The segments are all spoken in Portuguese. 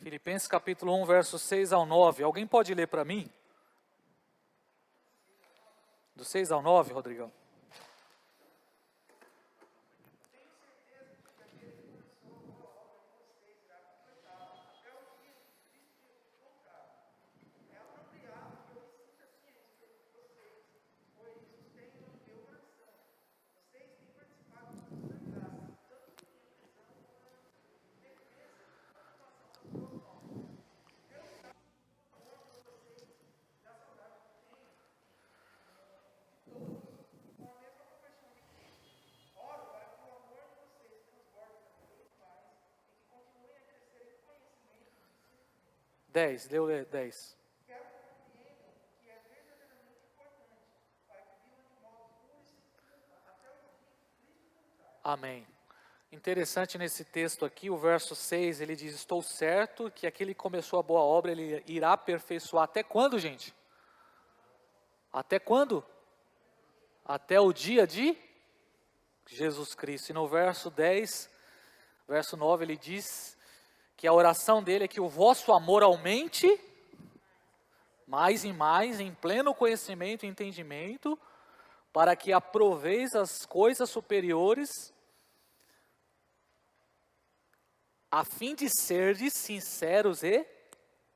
Filipenses capítulo 1, versos 6 ao 9. Alguém pode ler para mim? Do 6 ao 9, Rodrigão. Leu 10. Amém. Interessante nesse texto aqui, o verso 6, ele diz: estou certo que aquele que começou a boa obra, ele irá aperfeiçoar. Até quando, gente? Até quando? Até o dia de Jesus Cristo. E no verso 10, verso 9, ele diz que a oração dele é que o vosso amor aumente mais e mais, em pleno conhecimento e entendimento, para que aproveis as coisas superiores, a fim de serdes sinceros e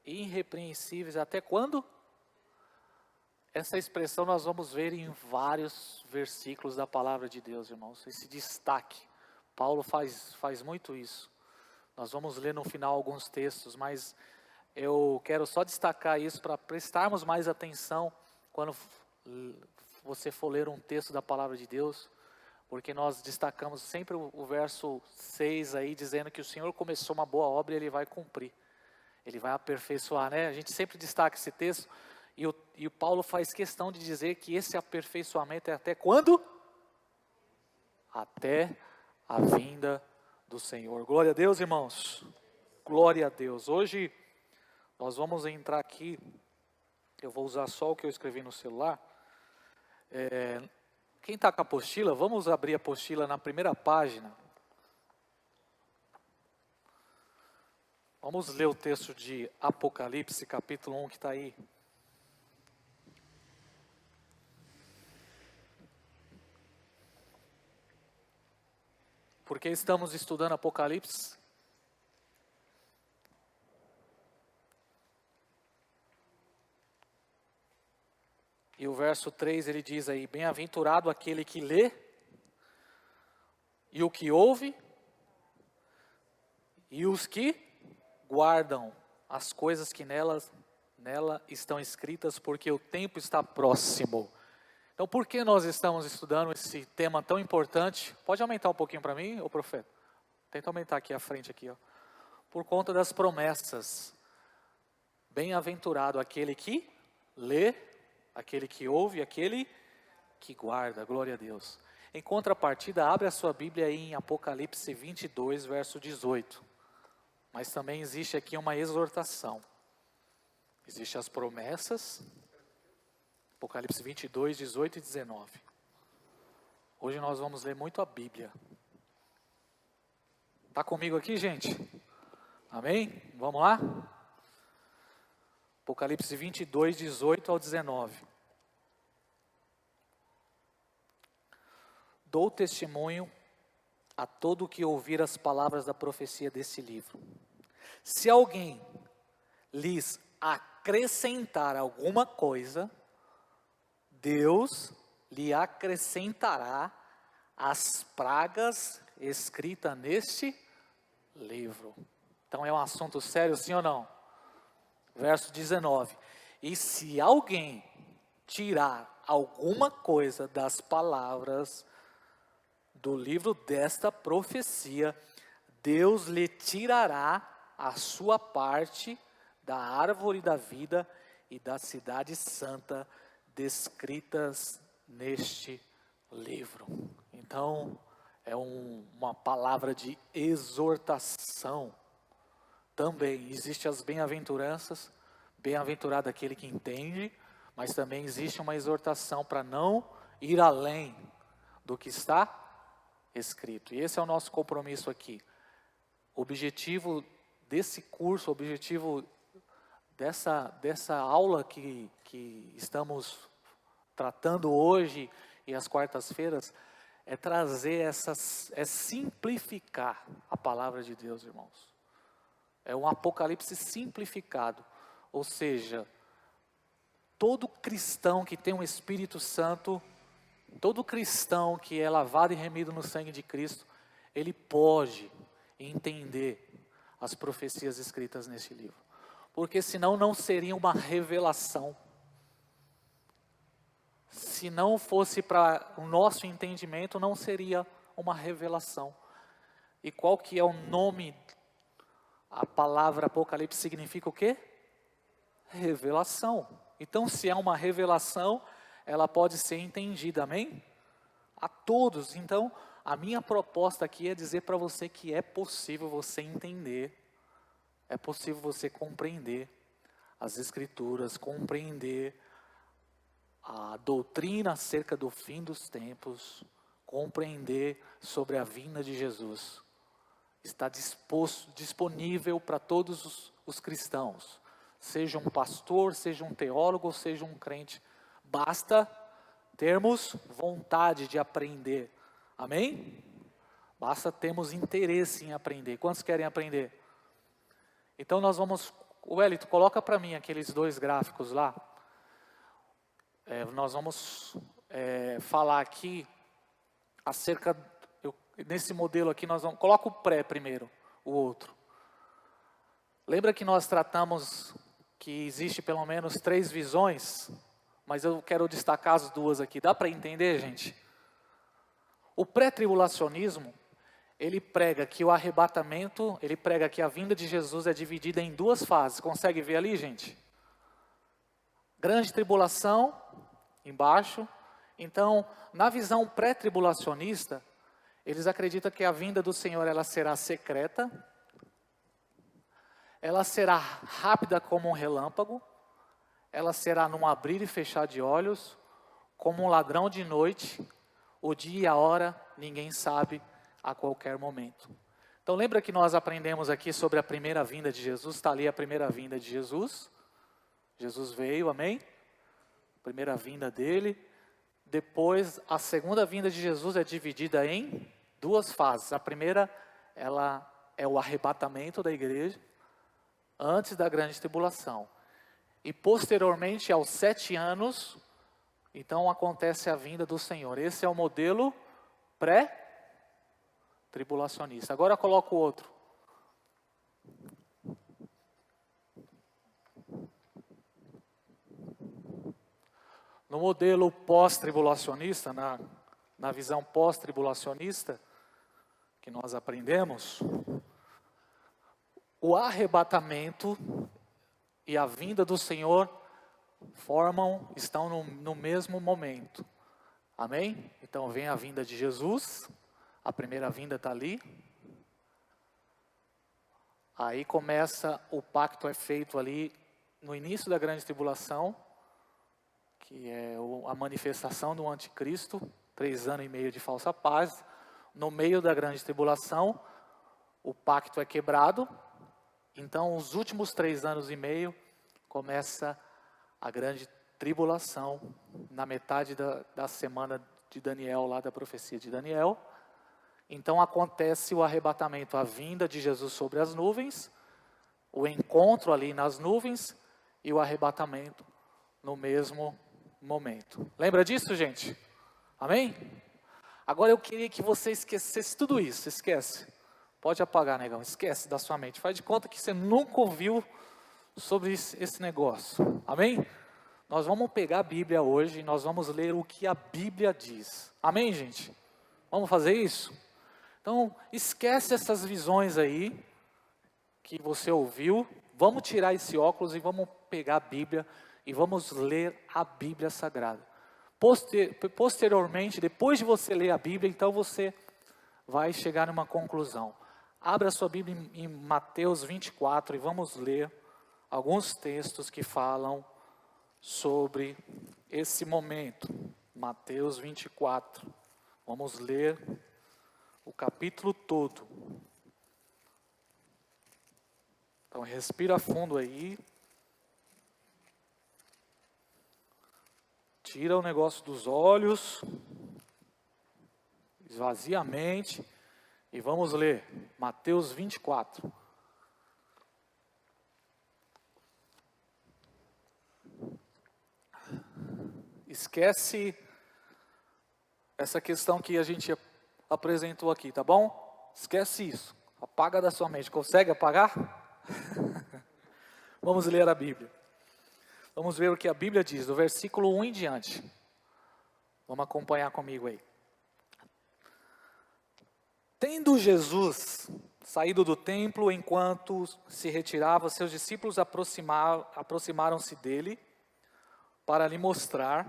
irrepreensíveis. Até quando? Essa expressão nós vamos ver em vários versículos da palavra de Deus, irmãos. Esse destaque. Paulo faz muito isso. Nós vamos ler no final alguns textos, mas eu quero só destacar isso para prestarmos mais atenção quando você for ler um texto da palavra de Deus, porque nós destacamos sempre o verso 6 aí, dizendo que o Senhor começou uma boa obra e Ele vai cumprir. Ele vai aperfeiçoar, né? A gente sempre destaca esse texto, e o Paulo faz questão de dizer que esse aperfeiçoamento é até quando? Até a vinda do Senhor. Glória a Deus, irmãos. Glória a Deus. Hoje nós vamos entrar aqui, eu vou usar só o que eu escrevi no celular. Quem está com a apostila, vamos abrir a apostila na primeira página. Vamos ler o texto de Apocalipse, capítulo 1, que está aí. Porque estamos estudando Apocalipse. E o verso 3 ele diz aí: bem-aventurado aquele que lê, e o que ouve, e os que guardam as coisas que nela estão escritas, porque o tempo está próximo. Então, por que nós estamos estudando esse tema tão importante? Pode aumentar um pouquinho para mim, ô profeta? Tenta aumentar aqui a frente aqui, ó. Por conta das promessas. Bem-aventurado aquele que lê, aquele que ouve, aquele que guarda. Glória a Deus. Em contrapartida, abre a sua Bíblia aí em Apocalipse 22, verso 18. Mas também existe aqui uma exortação. Existem as promessas. Apocalipse 22, 18 e 19. Hoje nós vamos ler muito a Bíblia. Está comigo aqui, gente? Amém? Vamos lá? Apocalipse 22, 18 ao 19. Dou testemunho a todo que ouvir as palavras da profecia desse livro. Se alguém lhes acrescentar alguma coisa, Deus lhe acrescentará as pragas escritas neste livro. Então é um assunto sério, sim ou não? Verso 19. E se alguém tirar alguma coisa das palavras do livro desta profecia, Deus lhe tirará a sua parte da árvore da vida e da cidade santa descritas neste livro. Então, é uma palavra de exortação. Também existem as bem-aventuranças, bem-aventurado aquele que entende, mas também existe uma exortação para não ir além do que está escrito. E esse é o nosso compromisso aqui. O objetivo desse curso, o objetivo dessa aula que estamos tratando hoje e às quartas-feiras, é trazer é simplificar a palavra de Deus, irmãos. É um Apocalipse simplificado, ou seja, todo cristão que tem um Espírito Santo, todo cristão que é lavado e remido no sangue de Cristo, ele pode entender as profecias escritas neste livro. Porque senão não seria uma revelação. Se não fosse para o nosso entendimento, não seria uma revelação. E qual que é o nome? A palavra Apocalipse significa o quê? Revelação. Então, se é uma revelação, ela pode ser entendida, amém? A todos. Então, a minha proposta aqui é dizer para você que é possível você entender, é possível você compreender as Escrituras, compreender a doutrina acerca do fim dos tempos, compreender sobre a vinda de Jesus. Está disponível para todos os cristãos, seja um pastor, seja um teólogo, seja um crente. Basta termos vontade de aprender, amém? Basta termos interesse em aprender. Quantos querem aprender? Então nós vamos, Wellington, coloca para mim aqueles 2 gráficos lá. Nós vamos falar aqui acerca, nesse modelo aqui, coloca o pré primeiro, o outro. Lembra que nós tratamos que existe pelo menos 3 visões, mas eu quero destacar as 2 aqui. Dá para entender, gente? O pré-tribulacionismo, ele prega que o arrebatamento, ele prega que a vinda de Jesus é dividida em 2 fases. Consegue ver ali, gente? Grande tribulação, embaixo. Então, na visão pré-tribulacionista, eles acreditam que a vinda do Senhor, ela será secreta, ela será rápida como um relâmpago, ela será num abrir e fechar de olhos, como um ladrão de noite, o dia e a hora, ninguém sabe, a qualquer momento. Então lembra que nós aprendemos aqui sobre a primeira vinda de Jesus, está ali a primeira vinda de Jesus, Jesus veio, amém? Primeira vinda dele, depois a segunda vinda de Jesus é dividida em 2 fases. A primeira, ela é o arrebatamento da igreja, antes da grande tribulação. E posteriormente, aos 7 anos, então acontece a vinda do Senhor. Esse é o modelo pré-tribulacionista. Agora coloca o outro. No modelo pós-tribulacionista, na visão pós-tribulacionista, que nós aprendemos, o arrebatamento e a vinda do Senhor estão no mesmo momento. Amém? Então vem a vinda de Jesus, a primeira vinda está ali. Aí começa, o pacto é feito ali no início da grande tribulação, que é a manifestação do anticristo, 3 anos e meio de falsa paz. No meio da grande tribulação, o pacto é quebrado. Então, os últimos 3 anos e meio, começa a grande tribulação, na metade da semana de Daniel, lá da profecia de Daniel. Então, acontece o arrebatamento, a vinda de Jesus sobre as nuvens, o encontro ali nas nuvens e o arrebatamento no mesmo momento. Lembra disso, gente? Amém? Agora eu queria que você esquecesse tudo isso, esquece. Pode apagar, negão, esquece da sua mente. Faz de conta que você nunca ouviu sobre esse negócio. Amém? Nós vamos pegar a Bíblia hoje e nós vamos ler o que a Bíblia diz. Amém, gente? Vamos fazer isso? Então, esquece essas visões aí que você ouviu. Vamos tirar esse óculos e vamos pegar a Bíblia e vamos ler a Bíblia Sagrada. Posteriormente, depois de você ler a Bíblia, então você vai chegar numa conclusão. Abra a sua Bíblia em Mateus 24 e vamos ler alguns textos que falam sobre esse momento. Mateus 24. Vamos ler o capítulo todo. Então respira fundo aí. Tira o negócio dos olhos. Esvazia a mente. E vamos ler Mateus 24. Esquece essa questão que a gente apresentou aqui, tá bom? Esquece isso. Apaga da sua mente. Consegue apagar? Vamos ler a Bíblia. Vamos ver o que a Bíblia diz, do versículo 1 em diante. Vamos acompanhar comigo aí. Tendo Jesus saído do templo, enquanto se retirava, seus discípulos aproximaram-se dele para lhe mostrar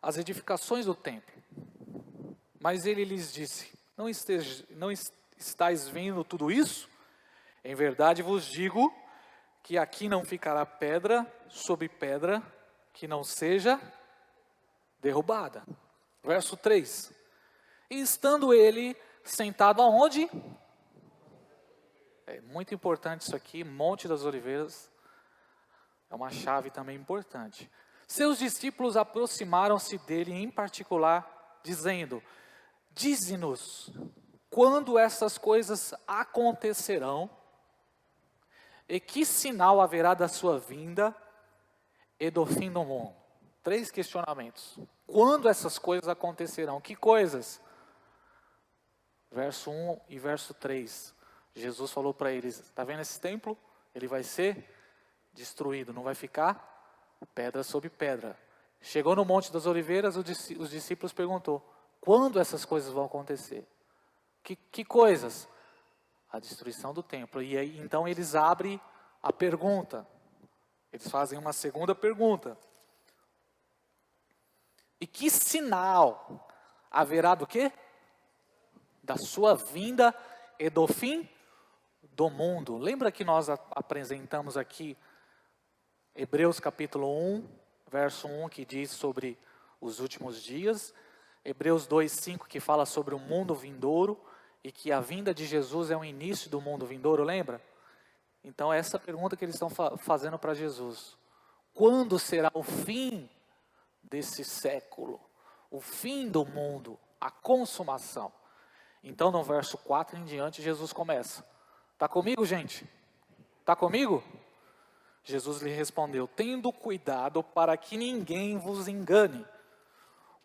as edificações do templo. Mas ele lhes disse: não estáis vendo tudo isso? Em verdade vos digo que aqui não ficará pedra sobre pedra que não seja derrubada. Verso 3. E estando ele sentado aonde? É muito importante isso aqui, Monte das Oliveiras. É uma chave também importante. Seus discípulos aproximaram-se dele em particular, dizendo: dize-nos, quando essas coisas acontecerão, e que sinal haverá da sua vinda e do fim do mundo? 3 questionamentos. Quando essas coisas acontecerão? Que coisas? Verso 1 e verso 3. Jesus falou para eles: está vendo esse templo? Ele vai ser destruído, não vai ficar pedra sobre pedra. Chegou no Monte das Oliveiras, os discípulos perguntou: quando essas coisas vão acontecer? Que coisas? A destruição do templo. E aí, então eles abrem a pergunta. Eles fazem uma segunda pergunta. E que sinal haverá do quê? Da sua vinda e do fim do mundo. Lembra que nós apresentamos aqui Hebreus capítulo 1, verso 1, que diz sobre os últimos dias. Hebreus 2:5, que fala sobre o mundo vindouro. E que a vinda de Jesus é o início do mundo vindouro, lembra? Então, essa pergunta que eles estão fazendo para Jesus: quando será o fim desse século? O fim do mundo, a consumação. Então, no verso 4 em diante, Jesus começa. Está comigo, gente? Está comigo? Jesus lhe respondeu: tendo cuidado para que ninguém vos engane,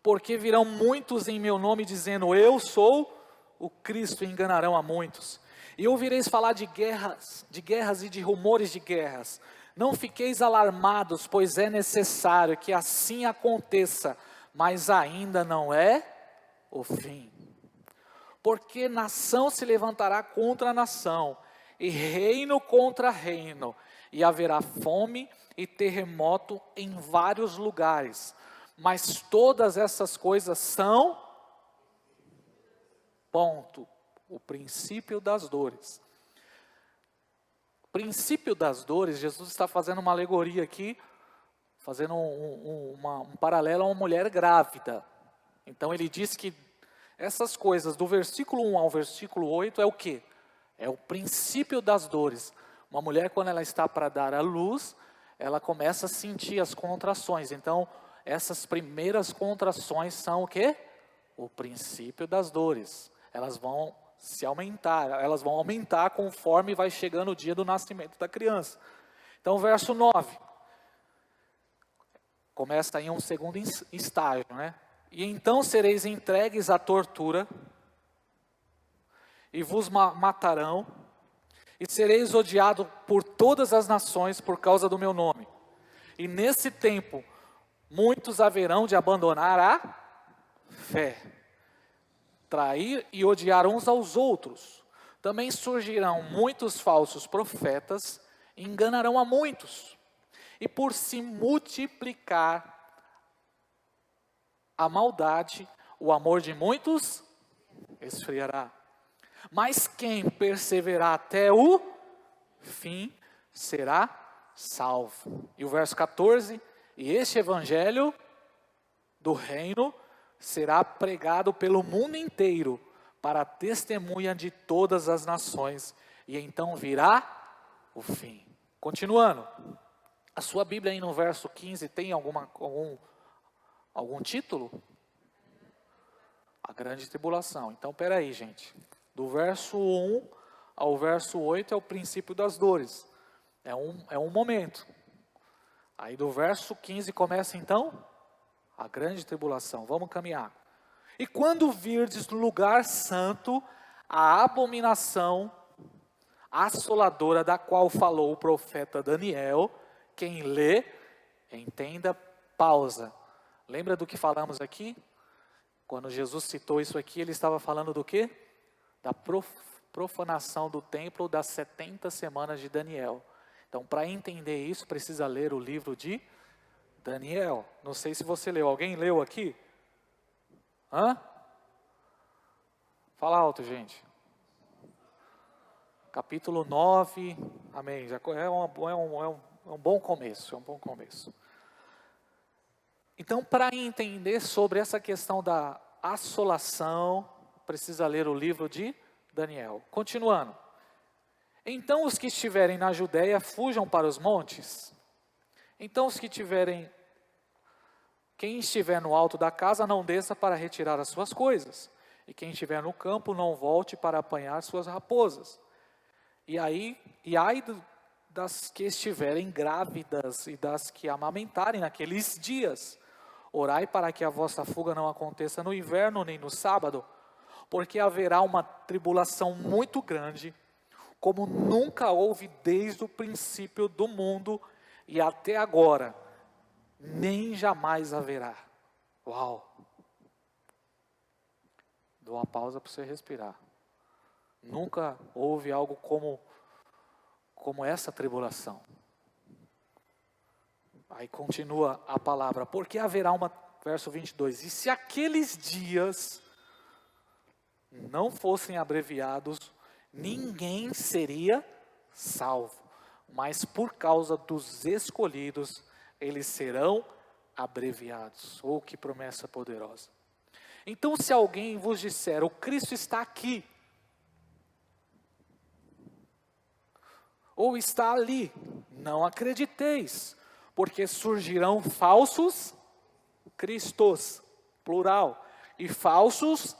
porque virão muitos em meu nome dizendo: eu sou o Cristo, e enganarão a muitos. E ouvireis falar de guerras e de rumores de guerras. Não fiqueis alarmados, pois é necessário que assim aconteça, mas ainda não é o fim. Porque nação se levantará contra nação, e reino contra reino, e haverá fome e terremoto em vários lugares. Mas todas essas coisas são ponto, o princípio das dores. O princípio das dores, Jesus está fazendo uma alegoria aqui, fazendo um paralelo a uma mulher grávida. Então ele diz que essas coisas, do versículo 1 ao versículo 8, é o quê? É o princípio das dores. Uma mulher, quando ela está para dar à luz, ela começa a sentir as contrações. Então, essas primeiras contrações são o quê? O princípio das dores. Elas vão se aumentar, elas vão aumentar conforme vai chegando o dia do nascimento da criança. Então, verso 9. Começa aí um segundo estágio, né? E então sereis entregues à tortura, e vos matarão, e sereis odiados por todas as nações por causa do meu nome. E nesse tempo, muitos haverão de abandonar a fé, trair e odiar uns aos outros. Também surgirão muitos falsos profetas, e enganarão a muitos. E por se multiplicar a maldade, o amor de muitos esfriará. Mas quem perseverar até o fim será salvo. E o verso 14: e este evangelho do reino será pregado pelo mundo inteiro, para testemunha de todas as nações, e então virá o fim. Continuando, a sua Bíblia aí no verso 15 tem algum título? A grande tribulação. Então, peraí, gente. Do verso 1 ao verso 8 é o princípio das dores. É um momento. Aí do verso 15 começa então a grande tribulação. Vamos caminhar. E quando virdes no lugar santo a abominação assoladora da qual falou o profeta Daniel, quem lê, entenda, pausa. Lembra do que falamos aqui? Quando Jesus citou isso aqui, ele estava falando do quê? Da profanação do templo das 70 semanas de Daniel. Então, para entender isso, precisa ler o livro de Daniel. Não sei se você leu. Alguém leu aqui? Hã? Fala alto, gente. Capítulo 9. Amém. Já é um bom começo. É um bom começo. Então, para entender sobre essa questão da assolação, precisa ler o livro de Daniel. Continuando. Então os que estiverem na Judéia fujam para os montes. Então quem estiver no alto da casa não desça para retirar as suas coisas. E quem estiver no campo não volte para apanhar suas raposas. E ai das que estiverem grávidas e das que amamentarem naqueles dias. Orai para que a vossa fuga não aconteça no inverno nem no sábado, porque haverá uma tribulação muito grande, como nunca houve desde o princípio do mundo e até agora, nem jamais haverá. Uau! Dou uma pausa para você respirar. Nunca houve algo como essa tribulação. Aí continua a palavra, porque haverá verso 22, e se aqueles dias não fossem abreviados, ninguém seria salvo, mas por causa dos escolhidos, eles serão abreviados. Oh, que promessa poderosa. Então, se alguém vos disser, o Cristo está aqui, ou está ali, não acrediteis, porque surgirão falsos cristos, plural, e falsos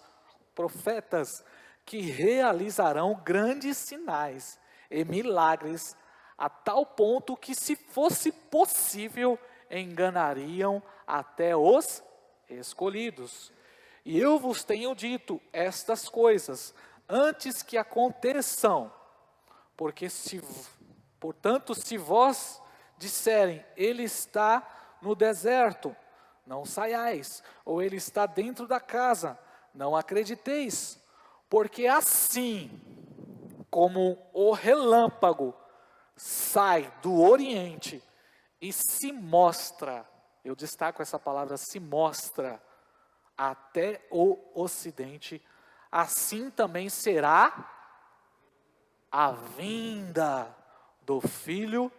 profetas, que realizarão grandes sinais e milagres, a tal ponto que, se fosse possível, enganariam até os escolhidos. E eu vos tenho dito estas coisas antes que aconteçam, portanto, se vós disserem, ele está no deserto, não saiais, ou ele está dentro da casa, não acrediteis, porque assim como o relâmpago sai do Oriente e se mostra, eu destaco essa palavra, se mostra, até o Ocidente, assim também será a vinda do Filho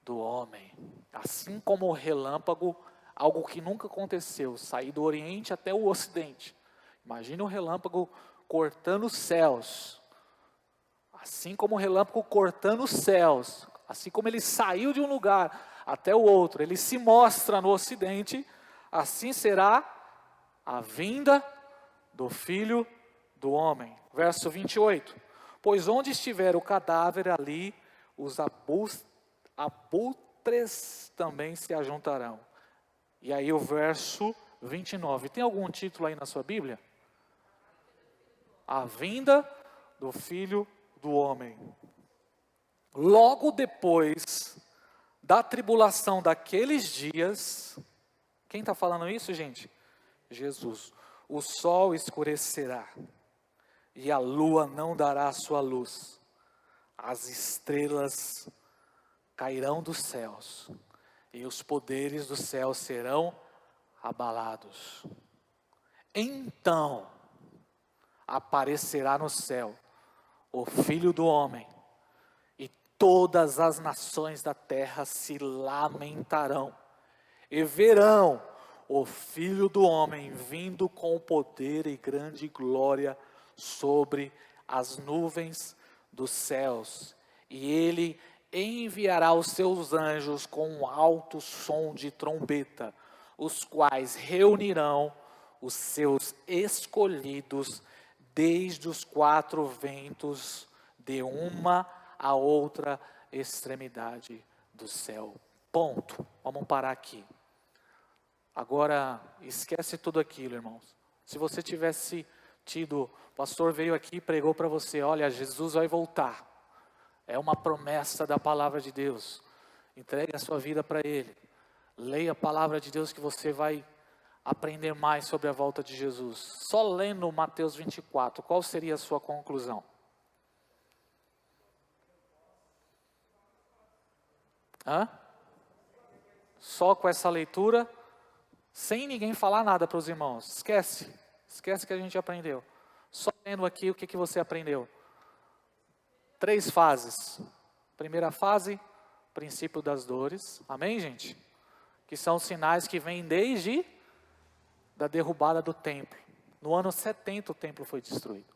do Homem. Assim como o relâmpago, algo que nunca aconteceu, sair do Oriente até o Ocidente. Imagina o relâmpago cortando os céus. Assim como o relâmpago cortando os céus, assim como ele saiu de um lugar até o outro, ele se mostra no Ocidente, assim será a vinda do Filho do Homem. Verso 28. Pois onde estiver o cadáver, ali os abutres também se ajuntarão. E aí o verso 29. Tem algum título aí na sua Bíblia? A vinda do Filho do Homem. Logo depois da tribulação daqueles dias, quem está falando isso, gente? Jesus. O sol escurecerá, e a lua não dará a sua luz. As estrelas cairão dos céus, e os poderes do céu serão abalados. Então aparecerá no céu o Filho do Homem, e todas as nações da terra se lamentarão, e verão o Filho do Homem vindo com poder e grande glória sobre as nuvens dos céus, e ele enviará os seus anjos com um alto som de trombeta, os quais reunirão os seus escolhidos desde os quatro ventos, de uma a outra extremidade do céu. Ponto. Vamos parar aqui. Agora, esquece tudo aquilo, irmãos. Se você tivesse tido, o pastor veio aqui e pregou para você, olha, Jesus vai voltar. É uma promessa da palavra de Deus. Entregue a sua vida para Ele. Leia a palavra de Deus que você vai aprender mais sobre a volta de Jesus. Só lendo Mateus 24, qual seria a sua conclusão? Só com essa leitura, sem ninguém falar nada para os irmãos. Esquece que a gente aprendeu. Só lendo aqui o que você aprendeu. 3 fases. Primeira fase, princípio das dores. Amém, gente? Que são sinais que vêm desde da derrubada do templo. No ano 70 o templo foi destruído.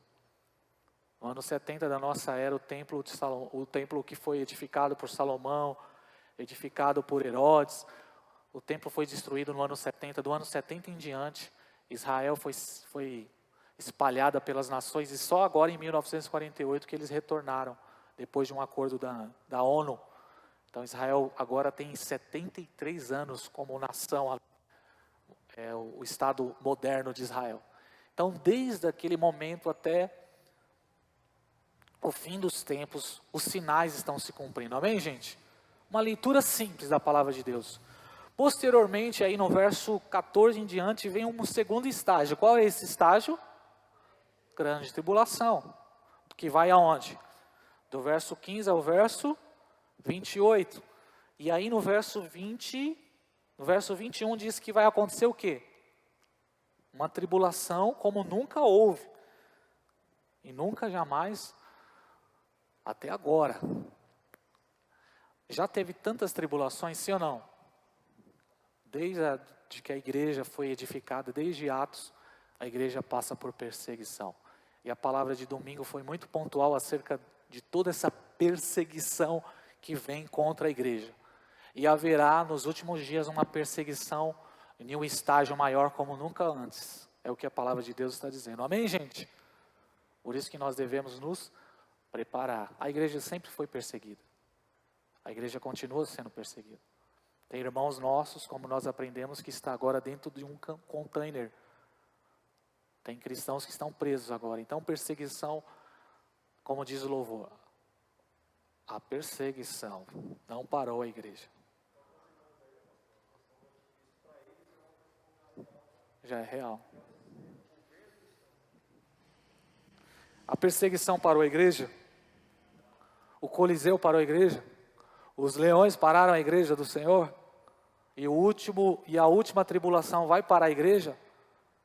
No ano 70 da nossa era, o templo que foi edificado por Salomão, edificado por Herodes, o templo foi destruído no ano 70. Do ano 70 em diante, Israel foi espalhada pelas nações, e só agora em 1948 que eles retornaram, depois de um acordo da ONU. Então Israel agora tem 73 anos como nação, o Estado moderno de Israel. Então desde aquele momento até o fim dos tempos, os sinais estão se cumprindo. Amém, gente? Uma leitura simples da palavra de Deus. Posteriormente, aí no verso 14 em diante, vem um segundo estágio. Qual é esse estágio? Grande tribulação. Que vai aonde? Do verso 15 ao verso 28. E aí no verso 21 diz que vai acontecer o quê? Uma tribulação como nunca houve. E nunca jamais, até agora. Já teve tantas tribulações, sim ou não? Desde que a igreja foi edificada, desde Atos, a igreja passa por perseguição. E a palavra de domingo foi muito pontual acerca de toda essa perseguição que vem contra a igreja. E haverá nos últimos dias uma perseguição em um estágio maior como nunca antes. É o que a palavra de Deus está dizendo. Amém, gente? Por isso que nós devemos nos preparar. A igreja sempre foi perseguida. A igreja continua sendo perseguida. Tem irmãos nossos, como nós aprendemos, que está agora dentro de um container. Tem cristãos que estão presos agora. Então, perseguição, como diz o louvor, a perseguição não parou a igreja. Já é real. A perseguição parou a igreja? O Coliseu parou a igreja? Os leões pararam a igreja do Senhor? E a última tribulação vai parar a igreja?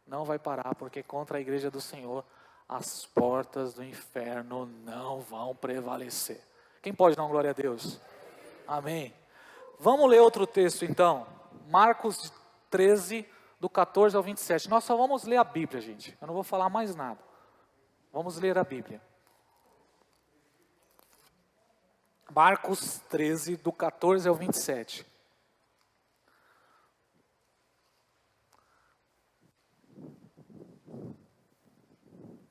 Não vai parar, porque contra a igreja do Senhor, as portas do inferno não vão prevalecer. Quem pode dar uma glória a Deus? Amém. Vamos ler outro texto então. Marcos 13, do 14 ao 27. Nós só vamos ler a Bíblia, gente. Eu não vou falar mais nada. Vamos ler a Bíblia. Marcos 13, do 14 ao 27.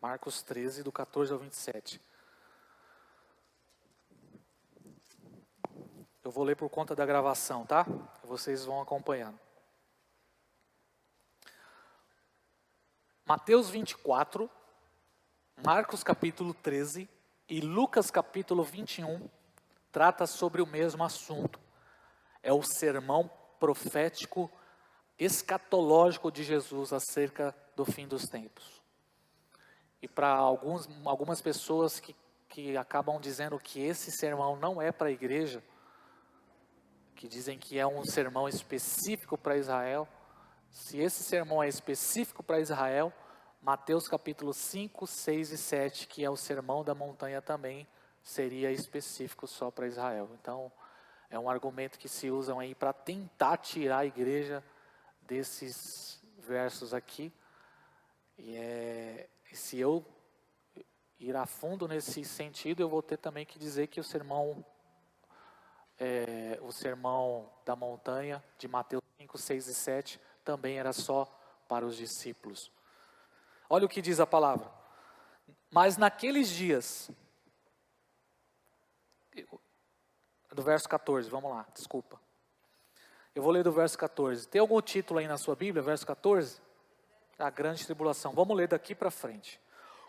Marcos 13, do 14 ao 27. Eu vou ler por conta da gravação, tá? Vocês vão acompanhando. Mateus 24, Marcos capítulo 13 e Lucas capítulo 21 trata sobre o mesmo assunto. É o sermão profético escatológico de Jesus acerca do fim dos tempos. E para algumas pessoas que acabam dizendo que esse sermão não é para a igreja, que dizem que é um sermão específico para Israel, se esse sermão é específico para Israel, Mateus capítulo 5, 6 e 7, que é o sermão da montanha também, seria específico só para Israel. Então, é um argumento que se usam aí para tentar tirar a igreja desses versos aqui. E se eu ir a fundo nesse sentido, eu vou ter também que dizer que o sermão o sermão da montanha de Mateus 5, 6 e 7 também era só para os discípulos. Olha o que diz a palavra. Mas naqueles dias, do verso 14, vamos lá, desculpa. Eu vou ler do verso 14. Tem algum título aí na sua Bíblia, verso 14? A grande tribulação. Vamos ler daqui para frente.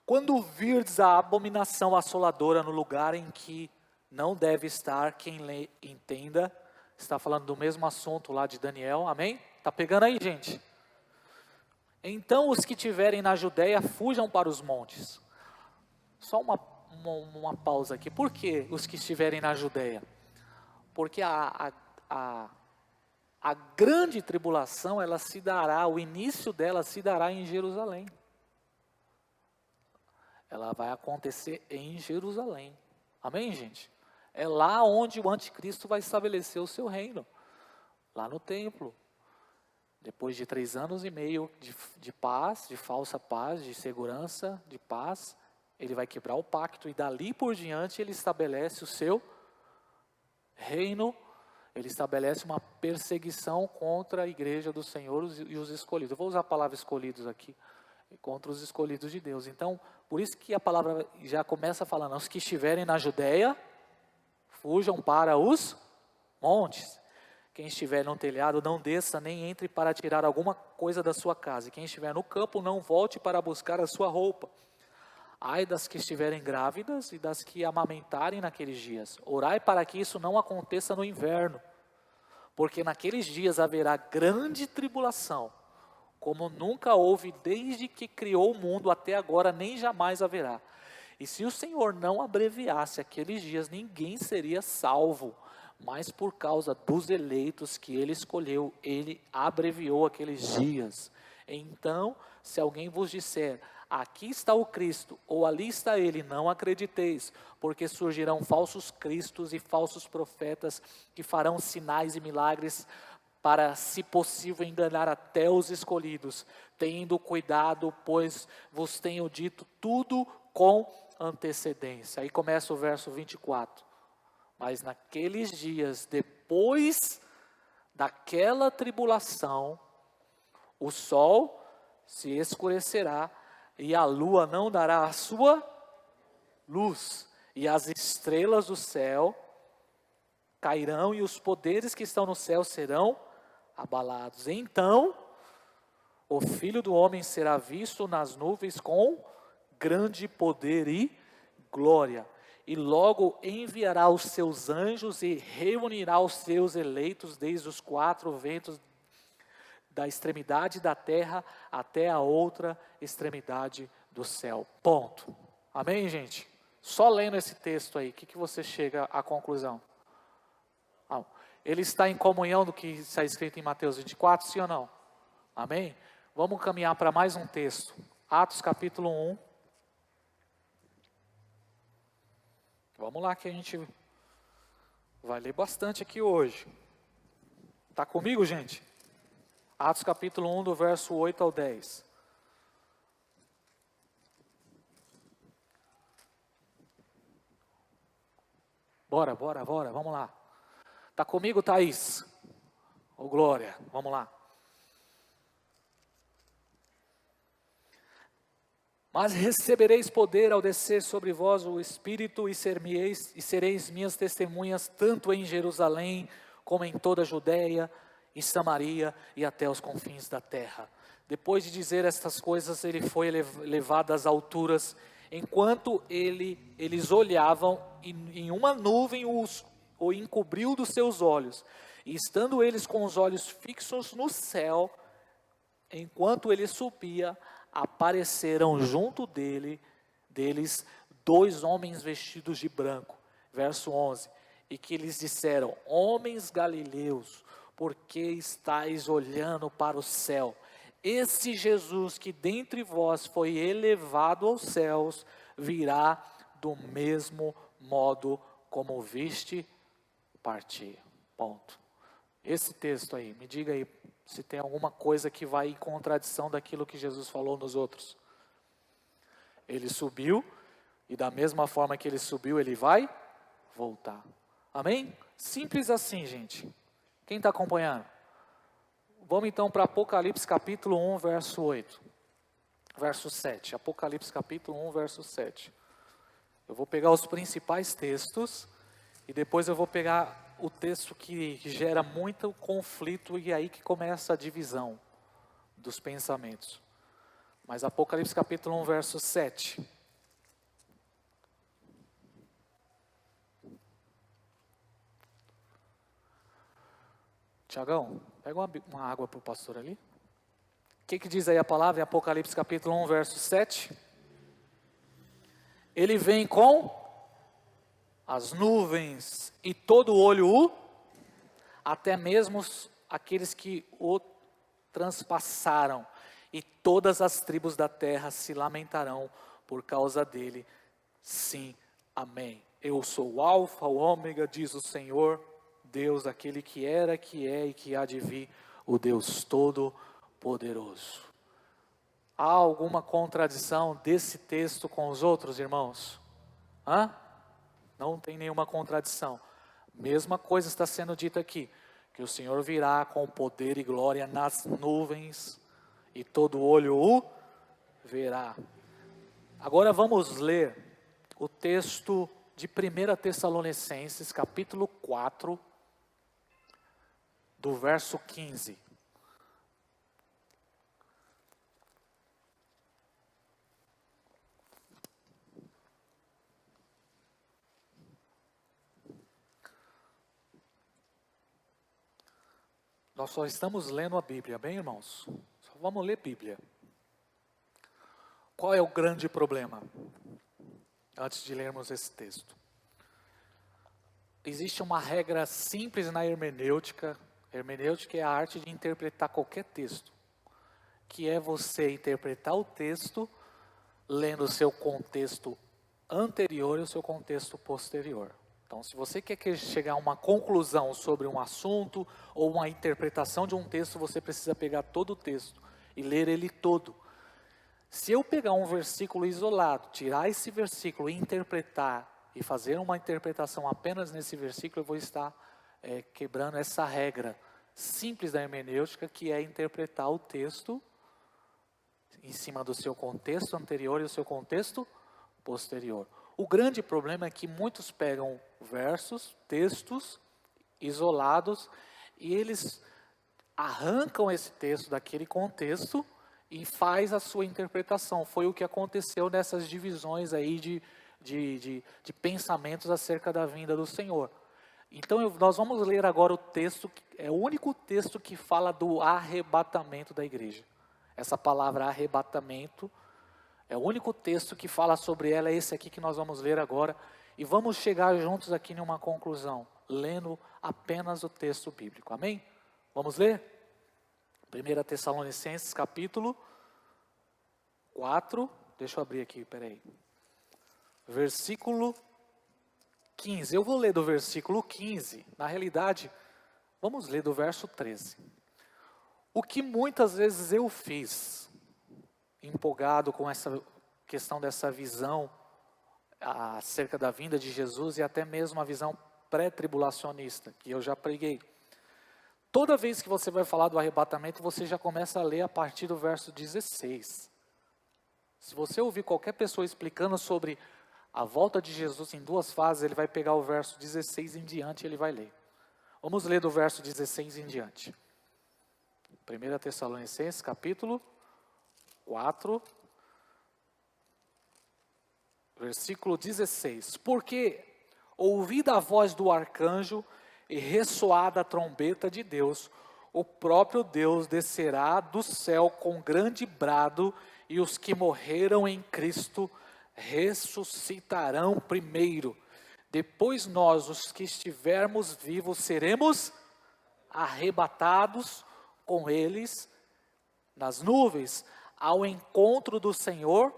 Quando virdes a abominação assoladora no lugar em que não deve estar, quem lê, entenda. Está falando do mesmo assunto lá de Daniel, amém? Está pegando aí, gente? Então os que estiverem na Judéia fujam para os montes. Só uma pausa aqui. Por que os que estiverem na Judéia? Porque a grande tribulação, ela se dará, o início dela se dará em Jerusalém. Ela vai acontecer em Jerusalém. Amém, gente? É lá onde o anticristo vai estabelecer o seu reino. Lá no templo. Depois de 3 anos e meio de paz, de falsa paz, de segurança, de paz, ele vai quebrar o pacto e dali por diante ele estabelece o seu reino. Ele estabelece uma perseguição contra a igreja do Senhor e os escolhidos. Eu vou usar a palavra escolhidos aqui, contra os escolhidos de Deus. Então, por isso que a palavra já começa falando, os que estiverem na Judéia, fujam para os montes. Quem estiver no telhado, não desça, nem entre para tirar alguma coisa da sua casa. E quem estiver no campo, não volte para buscar a sua roupa. Ai das que estiverem grávidas e das que amamentarem naqueles dias. Orai para que isso não aconteça no inverno, porque naqueles dias haverá grande tribulação, como nunca houve desde que criou o mundo até agora, nem jamais haverá. E se o Senhor não abreviasse aqueles dias, ninguém seria salvo, mas por causa dos eleitos que Ele escolheu, Ele abreviou aqueles dias. Então, se alguém vos disser, aqui está o Cristo, ou ali está Ele, não acrediteis, porque surgirão falsos cristos e falsos profetas, que farão sinais e milagres, para, se possível, enganar até os escolhidos. Tendo cuidado, pois vos tenho dito tudo com antecedência. Aí começa o verso 24. Mas naqueles dias, depois daquela tribulação, o sol se escurecerá e a lua não dará a sua luz, e as estrelas do céu cairão e os poderes que estão no céu serão abalados. Então, o Filho do Homem será visto nas nuvens com grande poder e glória. E logo enviará os seus anjos e reunirá os seus eleitos desde os 4 ventos da extremidade da terra até a outra extremidade do céu. Ponto. Amém, gente? Só lendo esse texto aí, o que você chega à conclusão? Ele está em comunhão do que está escrito em Mateus 24, sim ou não? Amém? Vamos caminhar para mais um texto. Atos capítulo 1. Vamos lá que a gente vai ler bastante aqui hoje. Está comigo, gente? Atos capítulo 1, do verso 8 ao 10. Bora, vamos lá. Está comigo, Thaís? Ô, Glória, vamos lá. Mas recebereis poder ao descer sobre vós o Espírito e sereis minhas testemunhas tanto em Jerusalém como em toda a Judéia e Samaria e até os confins da terra. Depois de dizer estas coisas, ele foi levado às alturas, enquanto eles olhavam, e em uma nuvem o encobriu dos seus olhos, e estando eles com os olhos fixos no céu, enquanto ele subia, apareceram junto deles 2 homens vestidos de branco, verso 11, e que lhes disseram, homens galileus, por que estáis olhando para o céu? Esse Jesus que dentre vós foi elevado aos céus, virá do mesmo modo como viste partir. Ponto. Esse texto aí, me diga aí, se tem alguma coisa que vai em contradição daquilo que Jesus falou nos outros. Ele subiu, e da mesma forma que ele subiu, ele vai voltar. Amém? Simples assim, gente. Quem está acompanhando? Vamos então para Apocalipse capítulo 1, verso 8. Verso 7. Apocalipse capítulo 1, verso 7. Eu vou pegar os principais textos e depois eu vou pegar o texto que gera muito conflito e aí que começa a divisão dos pensamentos. Mas Apocalipse capítulo 1, verso 7. Tiagão, pega uma água para o pastor ali. O que diz aí a palavra em Apocalipse capítulo 1, verso 7? Ele vem com as nuvens e todo olho o, até mesmo aqueles que o transpassaram, e todas as tribos da terra se lamentarão por causa dele. Sim, amém. Eu sou o Alfa, o Ômega, diz o Senhor, Deus, aquele que era, que é e que há de vir, o Deus Todo-Poderoso. Há alguma contradição desse texto com os outros, irmãos? Não tem nenhuma contradição. Mesma coisa está sendo dita aqui, que o Senhor virá com poder e glória nas nuvens, e todo olho o verá. Agora vamos ler o texto de 1 Tessalonicenses, capítulo 4, do verso 15. Nós só estamos lendo a Bíblia, bem, irmãos? Só vamos ler Bíblia. Qual é o grande problema? Antes de lermos esse texto. Existe uma regra simples na hermenêutica. Hermenêutica é a arte de interpretar qualquer texto. Que é você interpretar o texto lendo o seu contexto anterior e o seu contexto posterior. Então, se você quer chegar a uma conclusão sobre um assunto ou uma interpretação de um texto, você precisa pegar todo o texto e ler ele todo. Se eu pegar um versículo isolado, tirar esse versículo e interpretar e fazer uma interpretação apenas nesse versículo, eu vou estar quebrando essa regra simples da hermenêutica, que é interpretar o texto em cima do seu contexto anterior e o seu contexto posterior. O grande problema é que muitos pegam versos, textos isolados, e eles arrancam esse texto daquele contexto e faz a sua interpretação. Foi o que aconteceu nessas divisões aí de pensamentos acerca da vinda do Senhor. Então nós vamos ler agora o texto, é o único texto que fala do arrebatamento da igreja. Essa palavra arrebatamento é o único texto que fala sobre ela, é esse aqui que nós vamos ler agora. E vamos chegar juntos aqui numa conclusão, lendo apenas o texto bíblico. Amém? Vamos ler? 1 Tessalonicenses capítulo 4, deixa eu abrir aqui, peraí. Versículo 15, eu vou ler do versículo 15, na realidade, vamos ler do verso 13. O que muitas vezes eu fiz, empolgado com essa questão dessa visão acerca da vinda de Jesus e até mesmo a visão pré-tribulacionista, que eu já preguei. Toda vez que você vai falar do arrebatamento, você já começa a ler a partir do verso 16. Se você ouvir qualquer pessoa explicando sobre a volta de Jesus em duas fases, ele vai pegar o verso 16 em diante e ele vai ler. Vamos ler do verso 16 em diante. 1 Tessalonicenses, capítulo 4, versículo 16. Porque, ouvida a voz do arcanjo e ressoada a trombeta de Deus, o próprio Deus descerá do céu com grande brado, e os que morreram em Cristo ressuscitarão primeiro. Depois nós, os que estivermos vivos, seremos arrebatados com eles nas nuvens, ao encontro do Senhor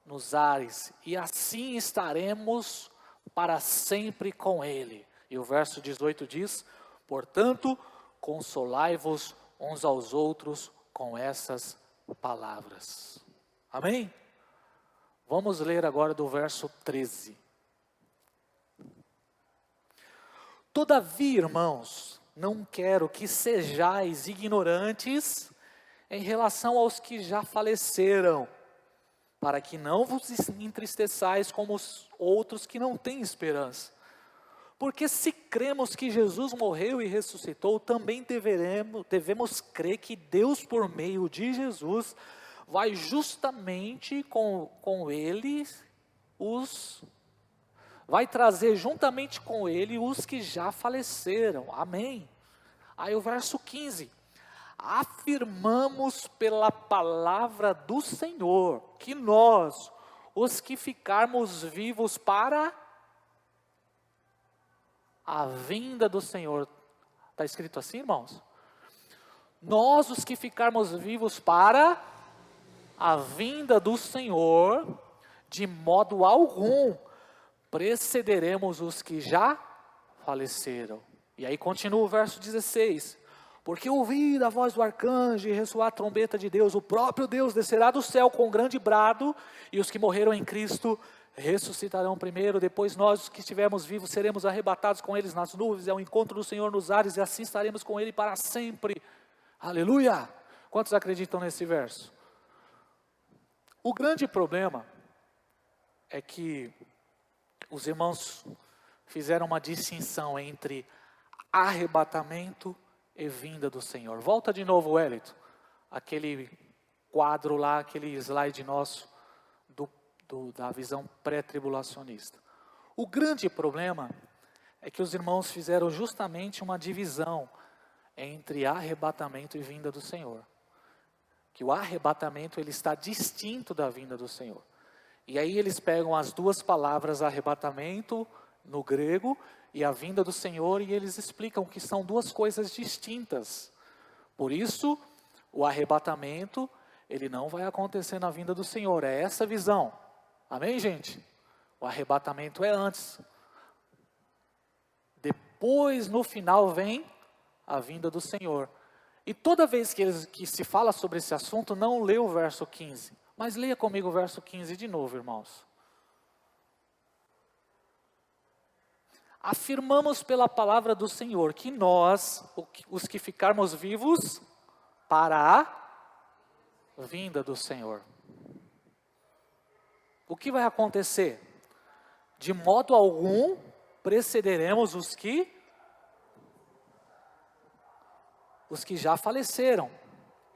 nos ares, e assim estaremos para sempre com Ele. E o verso 18 diz: portanto, consolai-vos uns aos outros com essas palavras. Amém? Vamos ler agora do verso 13. Todavia, irmãos, não quero que sejais ignorantes em relação aos que já faleceram, para que não vos entristeçais como os outros que não têm esperança. Porque se cremos que Jesus morreu e ressuscitou, também devemos crer que Deus, por meio de Jesus, vai justamente vai trazer juntamente com ele os que já faleceram. Amém. Aí o verso 15. Afirmamos pela palavra do Senhor que nós, os que ficarmos vivos para a vinda do Senhor. Está escrito assim, irmãos? Nós, os que ficarmos vivos para a vinda do Senhor, de modo algum precederemos os que já faleceram. E aí continua o verso 16. Porque ouvir a voz do arcanjo e ressoar a trombeta de Deus, o próprio Deus descerá do céu com grande brado, e os que morreram em Cristo ressuscitarão primeiro, depois nós, os que estivermos vivos, seremos arrebatados com eles nas nuvens, ao encontro do Senhor nos ares, e assim estaremos com Ele para sempre. Aleluia! Quantos acreditam nesse verso? O grande problema é que os irmãos fizeram uma distinção entre arrebatamento e vinda do Senhor. Volta de novo, Wellington, aquele quadro lá, aquele slide nosso, da visão pré-tribulacionista. O grande problema é que os irmãos fizeram justamente uma divisão entre arrebatamento e vinda do Senhor. Que o arrebatamento ele está distinto da vinda do Senhor. E aí eles pegam as duas palavras arrebatamento no grego e a vinda do Senhor e eles explicam que são duas coisas distintas. Por isso, o arrebatamento ele não vai acontecer na vinda do Senhor. É essa visão. Amém, gente? O arrebatamento é antes. Depois, no final, vem a vinda do Senhor. E toda vez que se fala sobre esse assunto, não lê o verso 15. Mas leia comigo o verso 15 de novo, irmãos. Afirmamos pela palavra do Senhor que nós, os que ficarmos vivos, para a vinda do Senhor. O que vai acontecer? De modo algum, precederemos os que já faleceram.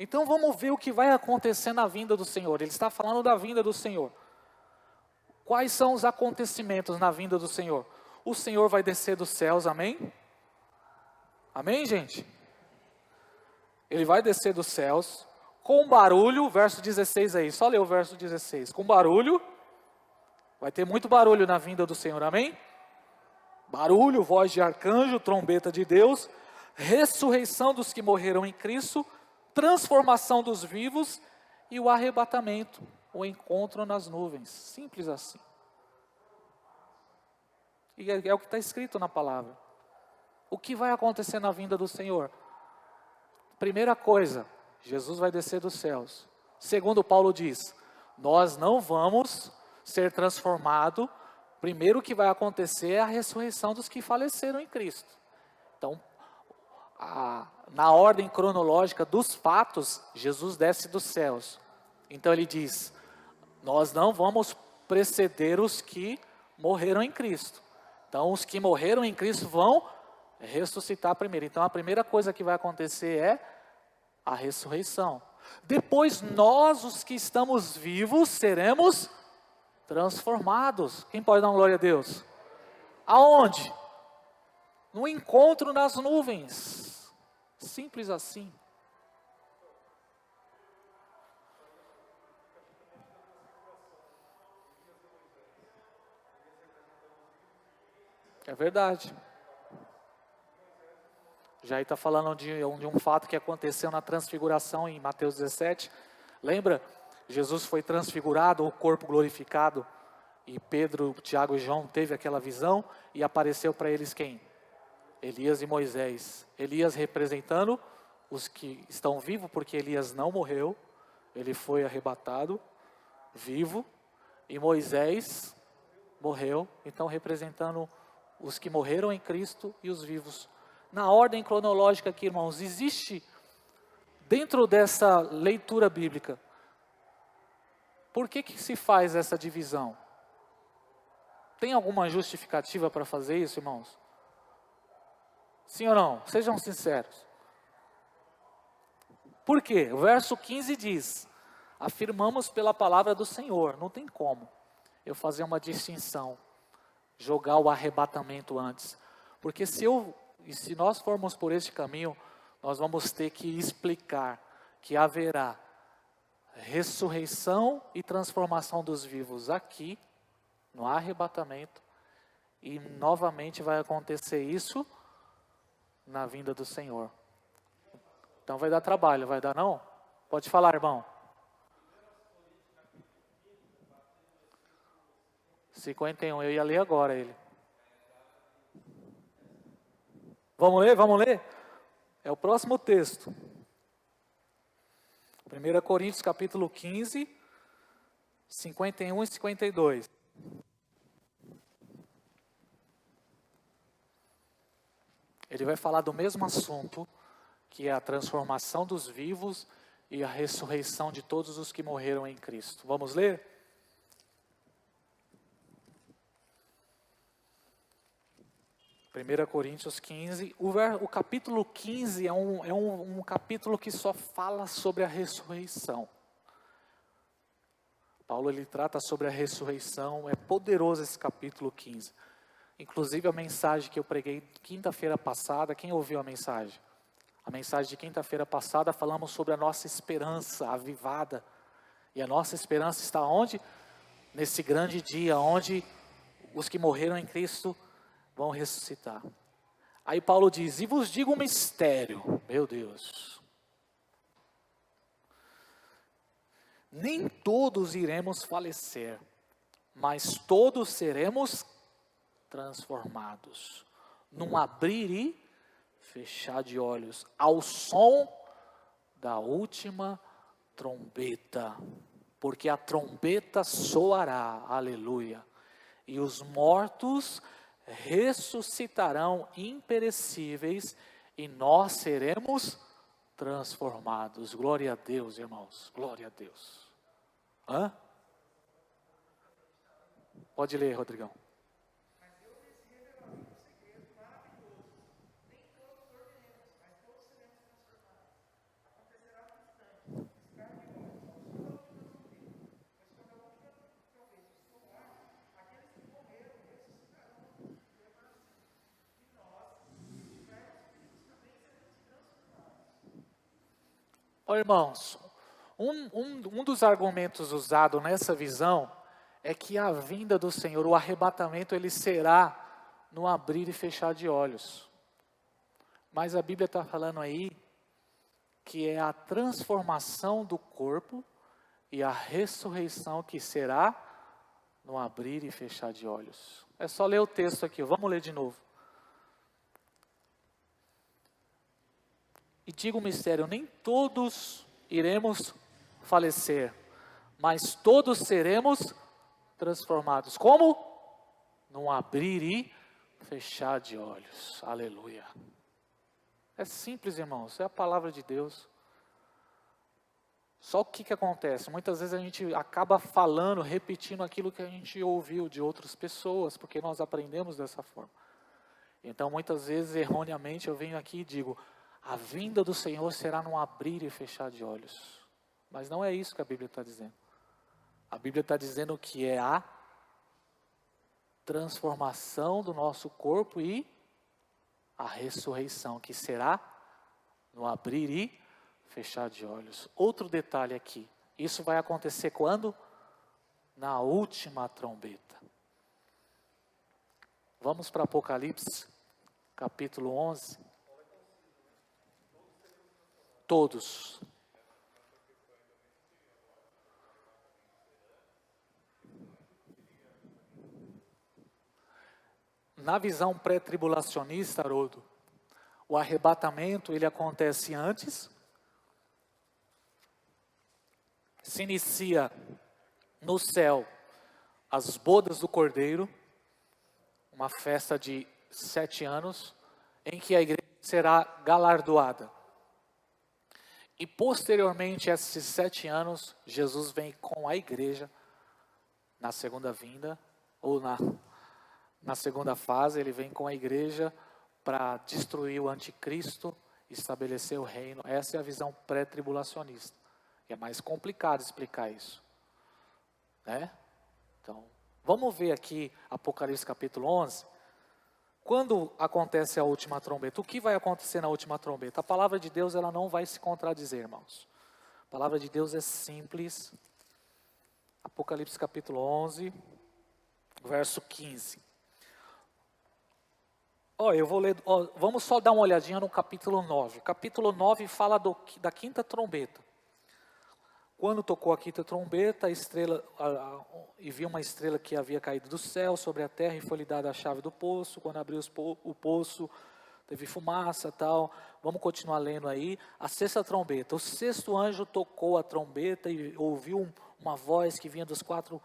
Então vamos ver o que vai acontecer na vinda do Senhor. Ele está falando da vinda do Senhor. Quais são os acontecimentos na vinda do Senhor? O Senhor vai descer dos céus, amém? Amém, gente? Ele vai descer dos céus, com barulho, verso 16 aí, só lê o verso 16. Com barulho, vai ter muito barulho na vinda do Senhor, amém? Barulho, voz de arcanjo, trombeta de Deus, ressurreição dos que morreram em Cristo, transformação dos vivos e o arrebatamento, o encontro nas nuvens. Simples assim. E é o que está escrito na palavra. O que vai acontecer na vinda do Senhor? Primeira coisa, Jesus vai descer dos céus. Segundo Paulo diz, nós não vamos ser transformados. Primeiro o que vai acontecer é a ressurreição dos que faleceram em Cristo. Então, na ordem cronológica dos fatos, Jesus desce dos céus. Então ele diz, nós não vamos preceder os que morreram em Cristo. Então os que morreram em Cristo vão ressuscitar primeiro. Então a primeira coisa que vai acontecer é a ressurreição. Depois nós, os que estamos vivos, seremos transformados. Quem pode dar uma glória a Deus? Aonde? No encontro nas nuvens. Simples assim. É verdade. Já está falando de um fato que aconteceu na transfiguração em Mateus 17. Lembra? Jesus foi transfigurado, o corpo glorificado. E Pedro, Tiago e João teve aquela visão. E apareceu para eles quem? Elias e Moisés. Elias representando os que estão vivos, porque Elias não morreu. Ele foi arrebatado, vivo. E Moisés morreu, então representando os que morreram em Cristo e os vivos. Na ordem cronológica aqui, irmãos, existe dentro dessa leitura bíblica, por que se faz essa divisão? Tem alguma justificativa para fazer isso, irmãos? Sim ou não? Sejam sinceros. Por quê? O verso 15 diz: afirmamos pela palavra do Senhor. Não tem como eu fazer uma distinção, jogar o arrebatamento antes. Porque se nós formos por este caminho, nós vamos ter que explicar que haverá ressurreição e transformação dos vivos aqui, no arrebatamento, e novamente vai acontecer isso na vinda do Senhor. Então vai dar trabalho, vai dar não? Pode falar, irmão. 51, eu ia ler agora ele. Vamos ler? Vamos ler? É o próximo texto. 1 Coríntios capítulo 15, 51 e 52. Ele vai falar do mesmo assunto, que é a transformação dos vivos e a ressurreição de todos os que morreram em Cristo. Vamos ler? Primeira Coríntios 15, o capítulo 15 é um capítulo que só fala sobre a ressurreição. Paulo ele trata sobre a ressurreição, é poderoso esse capítulo 15. Inclusive a mensagem que eu preguei quinta-feira passada, quem ouviu a mensagem? A mensagem de quinta-feira passada falamos sobre a nossa esperança avivada. E a nossa esperança está onde? Nesse grande dia, onde os que morreram em Cristo vão ressuscitar. Aí Paulo diz: e vos digo um mistério, meu Deus. Nem todos iremos falecer, mas todos seremos transformados, num abrir e fechar de olhos, ao som da última trombeta, porque a trombeta soará, aleluia, e os mortos ressuscitarão imperecíveis, e nós seremos transformados. Glória a Deus, irmãos, glória a Deus. Hã? Pode ler, Rodrigão. Ó, irmãos, um dos argumentos usado nessa visão é que a vinda do Senhor, o arrebatamento, ele será no abrir e fechar de olhos. Mas a Bíblia está falando aí que é a transformação do corpo e a ressurreição que será no abrir e fechar de olhos. É só ler o texto aqui, vamos ler de novo. E digo um mistério, nem todos iremos falecer, mas todos seremos transformados. Como? Num abrir e fechar de olhos. Aleluia. É simples, irmãos, é a palavra de Deus. Só o que acontece? Muitas vezes a gente acaba falando, repetindo aquilo que a gente ouviu de outras pessoas, porque nós aprendemos dessa forma. Então, muitas vezes, erroneamente, eu venho aqui e digo: a vinda do Senhor será num abrir e fechar de olhos. Mas não é isso que a Bíblia está dizendo. A Bíblia está dizendo que é a transformação do nosso corpo e a ressurreição, que será no abrir e fechar de olhos. Outro detalhe aqui, isso vai acontecer quando? Na última trombeta. Vamos para Apocalipse, capítulo 11. Todos. Na visão pré-tribulacionista, Haroldo, o arrebatamento ele acontece antes, se inicia no céu as bodas do Cordeiro, uma festa de 7 anos, em que a igreja será galardoada. E posteriormente a esses 7 anos, Jesus vem com a igreja na segunda vinda, ou na segunda fase, ele vem com a igreja para destruir o anticristo, estabelecer o reino. Essa é a visão pré-tribulacionista. É mais complicado explicar isso, né? Então, vamos ver aqui Apocalipse capítulo 11. Quando acontece a última trombeta, o que vai acontecer na última trombeta? A palavra de Deus, ela não vai se contradizer, irmãos. A palavra de Deus é simples. Apocalipse capítulo 11, verso 15. Eu vou ler, vamos só dar uma olhadinha no capítulo 9. O capítulo 9 fala da quinta trombeta. Quando tocou a quinta trombeta, e viu uma estrela que havia caído do céu sobre a terra, e foi-lhe dada a chave do poço. Quando abriu o poço, teve fumaça, tal. Vamos continuar lendo aí. A sexta trombeta. O sexto anjo tocou a trombeta e ouviu uma voz que vinha das quatro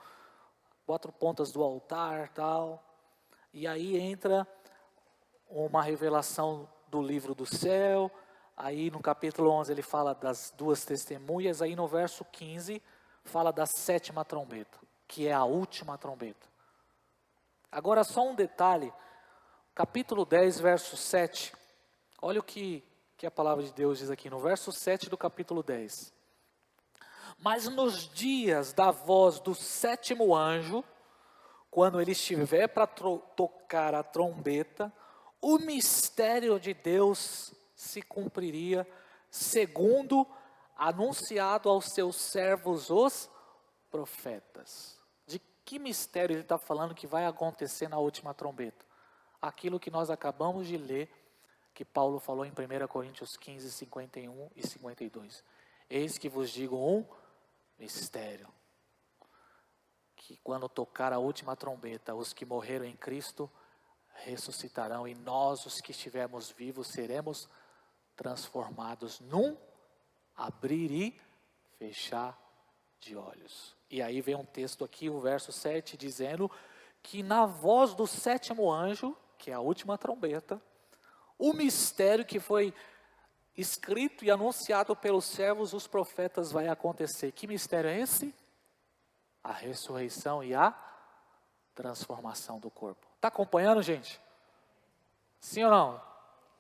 pontas do altar, tal. E aí entra uma revelação do livro do céu. Aí no capítulo 11 ele fala das duas testemunhas. Aí no verso 15 fala da sétima trombeta, que é a última trombeta. Agora só um detalhe. Capítulo 10, verso 7. Olha o que a palavra de Deus diz aqui no verso 7 do capítulo 10. Mas nos dias da voz do sétimo anjo, quando ele estiver para tocar a trombeta, o mistério de Deus se cumpriria, segundo anunciado aos seus servos, os profetas. De que mistério ele está falando que vai acontecer na última trombeta? Aquilo que nós acabamos de ler, que Paulo falou em 1 Coríntios 15, 51 e 52. Eis que vos digo um mistério, que quando tocar a última trombeta, os que morreram em Cristo ressuscitarão, e nós, os que estivermos vivos, seremos transformados num abrir e fechar de olhos. E aí vem um texto aqui, o verso 7, dizendo que na voz do sétimo anjo, que é a última trombeta, o mistério que foi escrito e anunciado pelos servos, os profetas, vai acontecer. Que mistério é esse? A ressurreição e a transformação do corpo. Está acompanhando, gente? Sim ou não?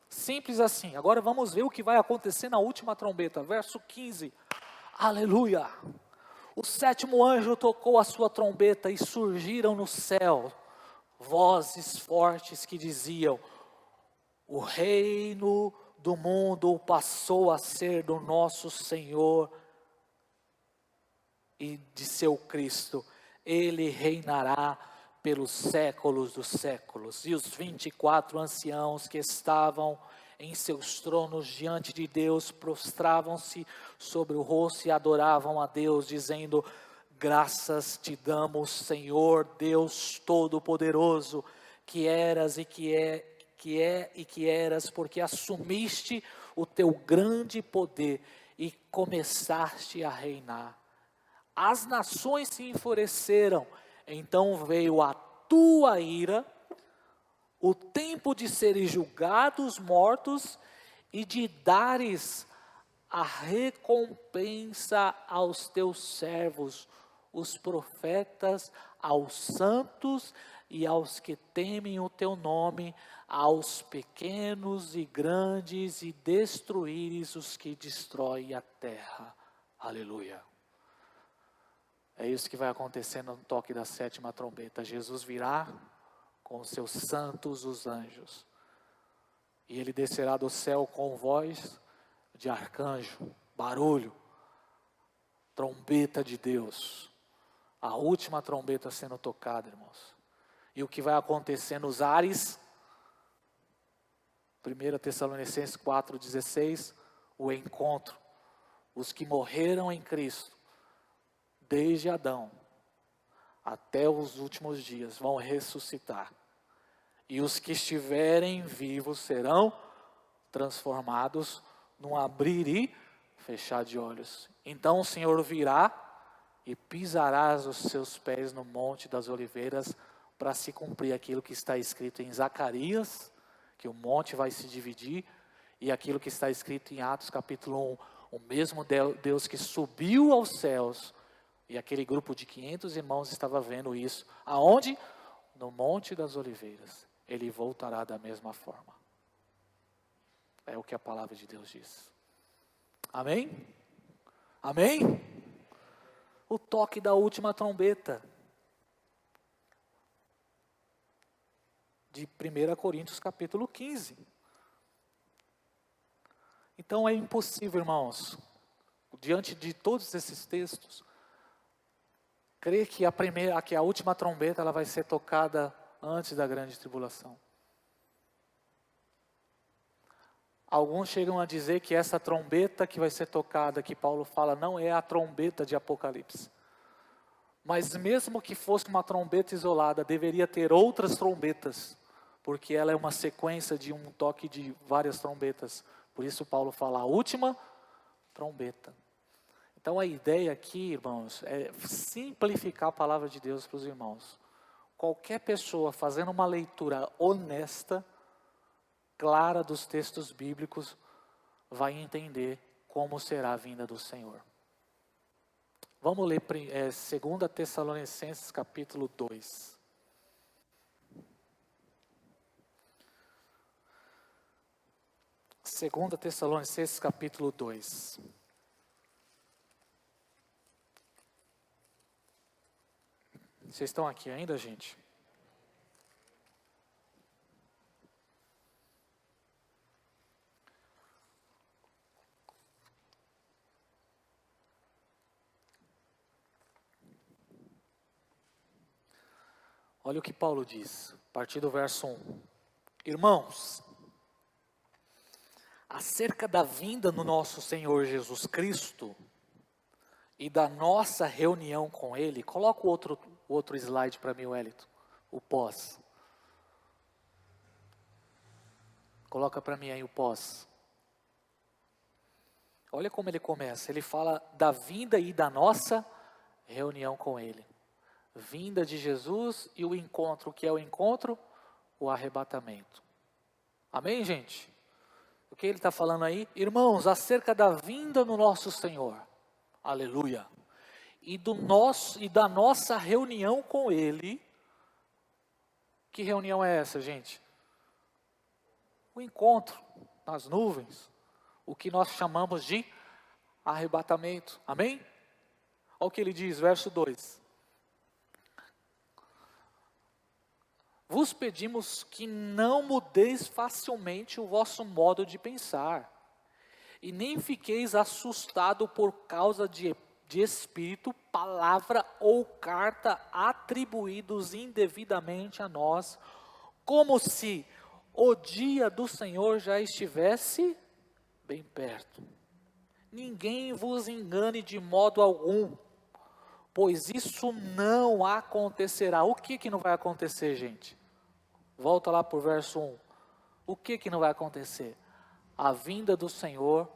Simples assim. Agora vamos ver o que vai acontecer na última trombeta. Verso 15. Aleluia! O sétimo anjo tocou a sua trombeta e surgiram no céu vozes fortes que diziam: o reino do mundo passou a ser do nosso Senhor e de seu Cristo. Ele reinará pelos séculos dos séculos. E os 24 anciãos que estavam em seus tronos diante de Deus prostravam-se sobre o rosto e adoravam a Deus, dizendo: graças te damos, Senhor Deus Todo-Poderoso, que eras e que eras, porque assumiste o teu grande poder e começaste a reinar. As nações se enfureceram, então veio a tua ira, o tempo de seres julgados mortos e de dares a recompensa aos teus servos, os profetas, aos santos e aos que temem o teu nome, aos pequenos e grandes, e destruíres os que destroem a terra. Aleluia. É isso que vai acontecer no toque da sétima trombeta. Jesus virá com os seus santos, os anjos, e ele descerá do céu com voz de arcanjo, barulho, trombeta de Deus, a última trombeta sendo tocada, irmãos. E o que vai acontecer nos ares? 1 Tessalonicenses 4,16, o encontro. Os que morreram em Cristo, desde Adão até os últimos dias, vão ressuscitar. E os que estiverem vivos serão transformados num abrir e fechar de olhos. Então o Senhor virá e pisarás os seus pés no monte das oliveiras, para se cumprir aquilo que está escrito em Zacarias, que o monte vai se dividir, e aquilo que está escrito em Atos capítulo 1, o mesmo Deus que subiu aos céus, e aquele grupo de 500 irmãos estava vendo isso, aonde? No Monte das Oliveiras, ele voltará da mesma forma. É o que a palavra de Deus diz. Amém? Amém? O toque da última trombeta. De 1 Coríntios capítulo 15. Então é impossível, irmãos, diante de todos esses textos, crer que a última trombeta ela vai ser tocada antes da grande tribulação. Alguns chegam a dizer que essa trombeta que vai ser tocada, que Paulo fala, não é a trombeta de Apocalipse. Mas mesmo que fosse uma trombeta isolada, deveria ter outras trombetas, porque ela é uma sequência de um toque de várias trombetas. Por isso Paulo fala a última trombeta. Então a ideia aqui, irmãos, é simplificar a palavra de Deus para os irmãos. Qualquer pessoa fazendo uma leitura honesta, clara dos textos bíblicos, vai entender como será a vinda do Senhor. Vamos ler 2 Tessalonicenses capítulo 2. Segunda Tessalonicenses capítulo 2. Vocês estão aqui ainda, gente? Olha o que Paulo diz, a partir do verso 1. Irmãos, acerca da vinda do nosso Senhor Jesus Cristo e da nossa reunião com Ele, coloca o outro slide para mim, Wellington, o pós. Coloca para mim aí o pós. Olha como ele começa, ele fala da vinda e da nossa reunião com Ele. Vinda de Jesus e o encontro, o que é o encontro? O arrebatamento. Amém, gente? O que ele está falando aí? Irmãos, acerca da vinda do nosso Senhor. Aleluia. E da nossa reunião com Ele. Que reunião é essa, gente? O encontro nas nuvens. O que nós chamamos de arrebatamento. Amém? Olha o que ele diz, verso 2. Vos pedimos que não mudeis facilmente o vosso modo de pensar, e nem fiqueis assustado por causa de espírito, palavra ou carta atribuídos indevidamente a nós, como se o dia do Senhor já estivesse bem perto. Ninguém vos engane de modo algum, pois isso não acontecerá. O que não vai acontecer, gente? Volta lá para o verso 1. O que não vai acontecer? A vinda do Senhor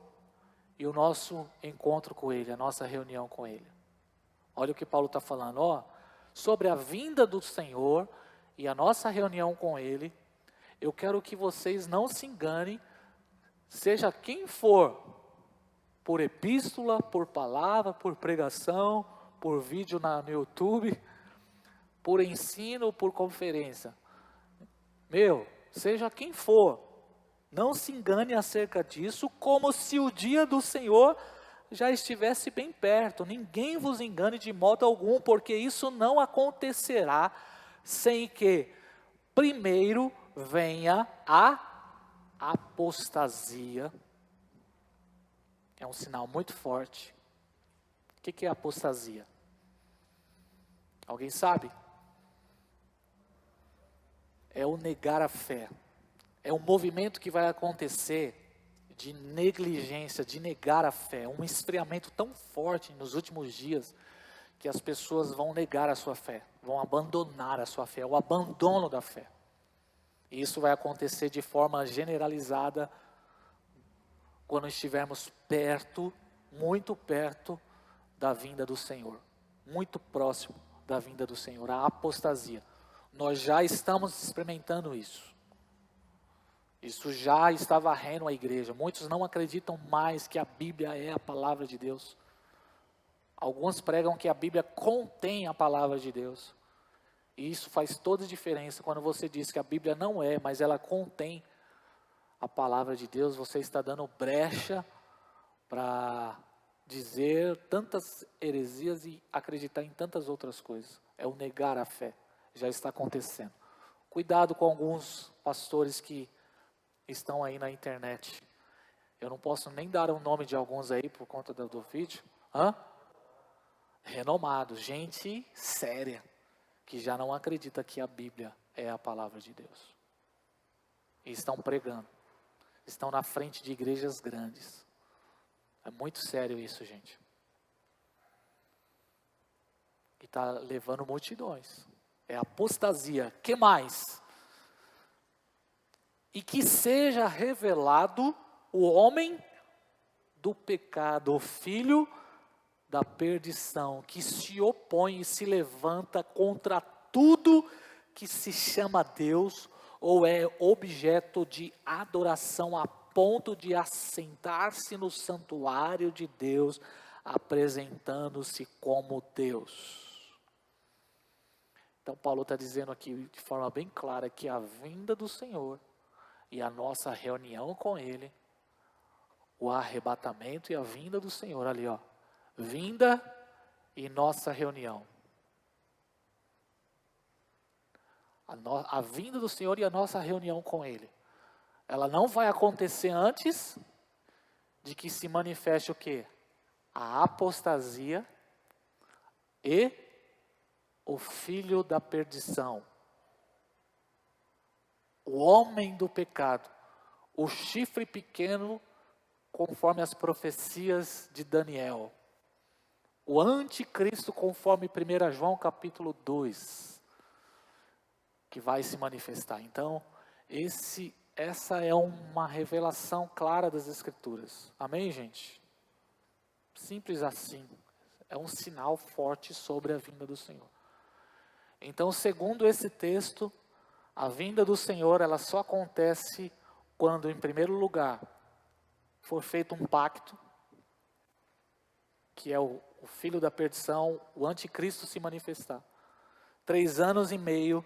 e o nosso encontro com Ele, a nossa reunião com Ele. Olha o que Paulo está falando, sobre a vinda do Senhor e a nossa reunião com Ele. Eu quero que vocês não se enganem, seja quem for, por epístola, por palavra, por pregação, por vídeo no YouTube, por ensino, por conferência. Seja quem for, não se engane acerca disso, como se o dia do Senhor já estivesse bem perto. Ninguém vos engane de modo algum, porque isso não acontecerá sem que primeiro venha a apostasia. É um sinal muito forte. O que é apostasia? Alguém sabe? É o negar a fé. É um movimento que vai acontecer de negligência, de negar a fé. Um esfriamento tão forte nos últimos dias que as pessoas vão negar a sua fé, vão abandonar a sua fé, o abandono da fé. E isso vai acontecer de forma generalizada quando estivermos perto, muito perto da vinda do Senhor. Muito próximo da vinda do Senhor, a apostasia. Nós já estamos experimentando isso. Isso já está varrendo a igreja. Muitos não acreditam mais que a Bíblia é a palavra de Deus. Alguns pregam que a Bíblia contém a palavra de Deus. E isso faz toda a diferença quando você diz que a Bíblia não é, mas ela contém a palavra de Deus. Você está dando brecha para dizer tantas heresias e acreditar em tantas outras coisas. É o negar a fé. Já está acontecendo. Cuidado com alguns pastores que estão aí na internet. Eu não posso nem dar o nome de alguns aí por conta do vídeo. Renomados, gente séria, que já não acredita que a Bíblia é a palavra de Deus. E estão pregando. Estão na frente de igrejas grandes. É muito sério isso, gente. E está levando multidões. É apostasia. Que mais? E que seja revelado o homem do pecado, o filho da perdição, que se opõe e se levanta contra tudo que se chama Deus ou é objeto de adoração a ponto de assentar-se no santuário de Deus, apresentando-se como Deus. Então Paulo está dizendo aqui de forma bem clara que a vinda do Senhor e a nossa reunião com Ele, o arrebatamento e a vinda do Senhor ali, vinda e nossa reunião. A vinda do Senhor e a nossa reunião com Ele. Ela não vai acontecer antes de que se manifeste o quê? A apostasia e o filho da perdição. O homem do pecado. O chifre pequeno, conforme as profecias de Daniel. O anticristo, conforme 1 João capítulo 2, que vai se manifestar. Então, essa é uma revelação clara das Escrituras. Amém, gente? Simples assim. É um sinal forte sobre a vinda do Senhor. Então, segundo esse texto, a vinda do Senhor, ela só acontece quando, em primeiro lugar, for feito um pacto, que é o filho da perdição, o anticristo se manifestar. 3 anos e meio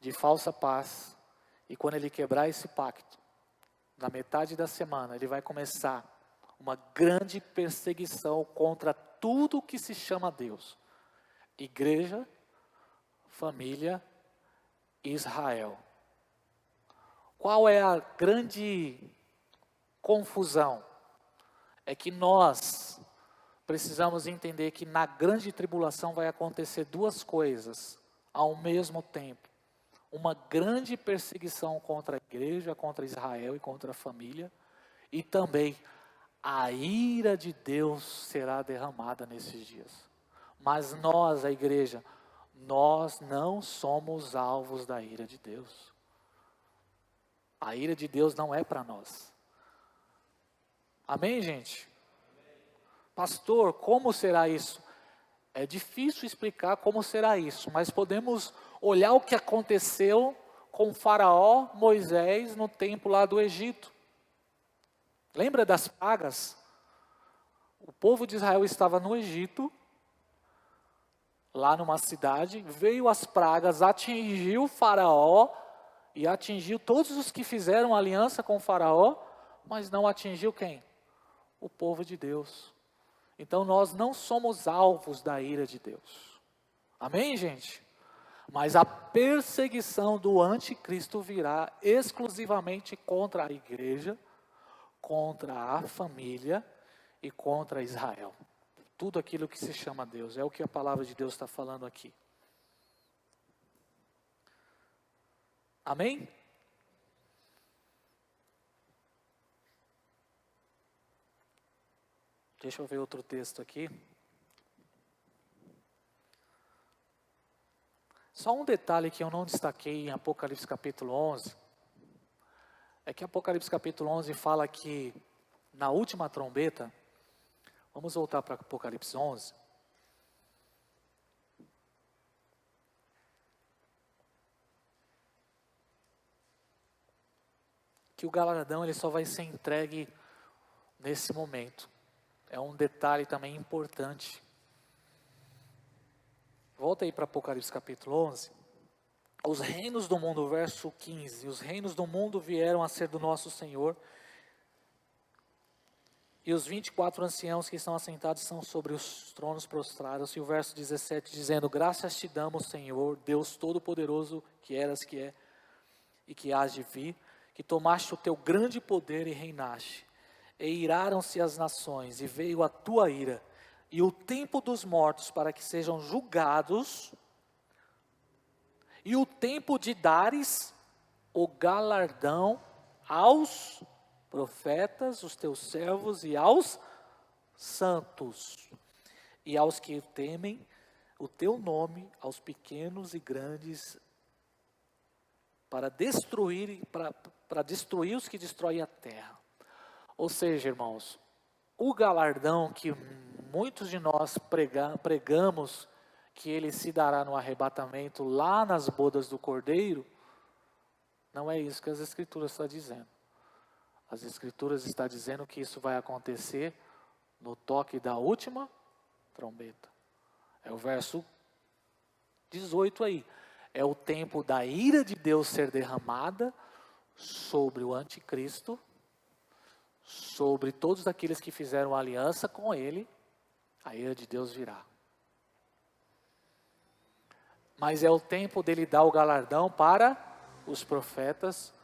de falsa paz. E quando ele quebrar esse pacto, na metade da semana, ele vai começar uma grande perseguição contra tudo que se chama Deus. Igreja, família, Israel. Qual é a grande confusão? É que nós precisamos entender que na grande tribulação vai acontecer 2 coisas ao mesmo tempo. Uma grande perseguição contra a igreja, contra Israel e contra a família. E também a ira de Deus será derramada nesses dias. Mas nós, a igreja, nós não somos alvos da ira de Deus. A ira de Deus não é para nós. Amém, gente? Pastor, como será isso? É difícil explicar como será isso, mas podemos olhar o que aconteceu com Faraó, Moisés, no tempo lá do Egito. Lembra das pragas? O povo de Israel estava no Egito, lá numa cidade, veio as pragas, atingiu Faraó e atingiu todos os que fizeram aliança com Faraó, mas não atingiu quem? O povo de Deus. Então nós não somos alvos da ira de Deus. Amém, gente? Mas a perseguição do anticristo virá exclusivamente contra a igreja, contra a família e contra Israel. Tudo aquilo que se chama Deus, é o que a palavra de Deus está falando aqui. Amém? Deixa eu ver outro texto aqui. Só um detalhe que eu não destaquei em Apocalipse capítulo 11, é que Apocalipse capítulo 11 fala que na última trombeta, vamos voltar para Apocalipse 11. que o galardão ele só vai ser entregue nesse momento. É um detalhe também importante. Volta aí para Apocalipse capítulo 11. Os reinos do mundo, verso 15. Os reinos do mundo vieram a ser do nosso Senhor. E os 24 anciãos que estão assentados são sobre os tronos prostrados. E o verso 17 dizendo: graças te damos, Senhor, Deus Todo-Poderoso, que eras, que é e que hás de vir, que tomaste o teu grande poder e reinaste. E iraram-se as nações, e veio a tua ira, e o tempo dos mortos para que sejam julgados, e o tempo de dares o galardão aos profetas, os teus servos, e aos santos, e aos que temem o teu nome, aos pequenos e grandes, para destruir os que destroem a terra. Ou seja, irmãos, o galardão que muitos de nós pregamos, que ele se dará no arrebatamento lá nas bodas do Cordeiro, não é isso que as Escrituras estão dizendo. As Escrituras estão dizendo que isso vai acontecer no toque da última trombeta. É o verso 18 aí. É o tempo da ira de Deus ser derramada sobre o anticristo, sobre todos aqueles que fizeram aliança com ele. A ira de Deus virá. Mas é o tempo dele dar o galardão para os profetas,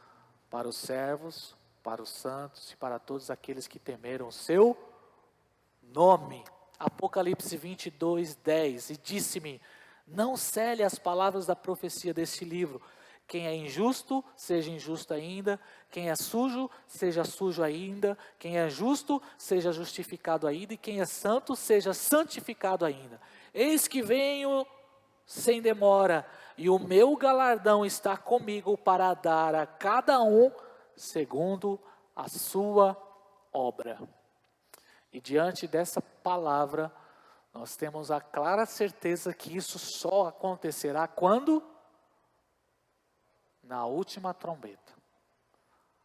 para os servos, para os santos e para todos aqueles que temeram o seu nome. Apocalipse 22, 10. E disse-me: não cele as palavras da profecia deste livro. Quem é injusto, seja injusto ainda. Quem é sujo, seja sujo ainda. Quem é justo, seja justificado ainda. E quem é santo, seja santificado ainda. Eis que venho sem demora, e o meu galardão está comigo para dar a cada um segundo a sua obra. E diante dessa palavra, nós temos a clara certeza que isso só acontecerá quando? Na última trombeta.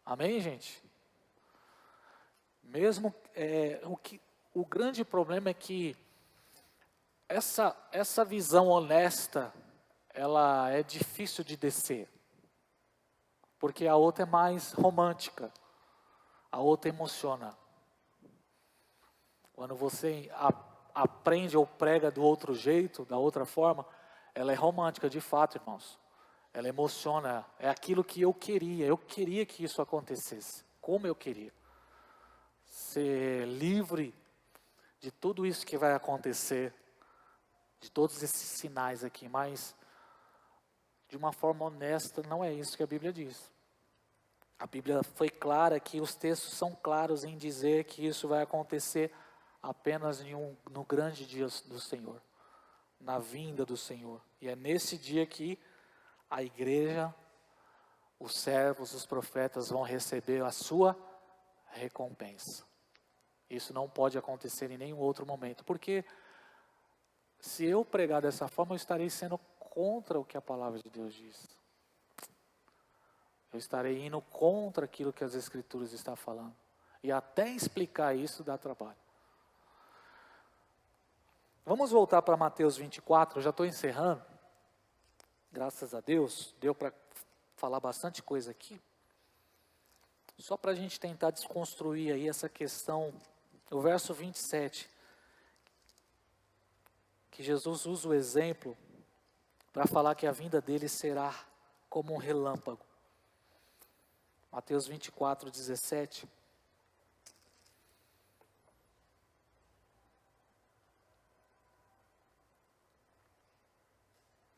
Amém, gente? Mesmo, o grande problema é que essa visão honesta, ela é difícil de descer. Porque a outra é mais romântica. A outra emociona. Quando você aprende ou prega do outro jeito, da outra forma, ela é romântica de fato, irmãos. Ela emociona. É aquilo que eu queria. Eu queria que isso acontecesse. Como eu queria. Ser livre de tudo isso que vai acontecer. De todos esses sinais aqui. Mas, de uma forma honesta, não é isso que a Bíblia diz. A Bíblia foi clara que os textos são claros em dizer que isso vai acontecer apenas no grande dia do Senhor, na vinda do Senhor. E é nesse dia que a igreja, os servos, os profetas vão receber a sua recompensa. Isso não pode acontecer em nenhum outro momento, porque se eu pregar dessa forma, eu estarei sendo contra o que a palavra de Deus diz. Eu estarei indo contra aquilo que as Escrituras estão falando. E até explicar isso dá trabalho. Vamos voltar para Mateus 24, eu já estou encerrando. Graças a Deus, deu para falar bastante coisa aqui. Só para a gente tentar desconstruir aí essa questão, o verso 27. Que Jesus usa o exemplo para falar que a vinda dele será como um relâmpago. Mateus 24, 17.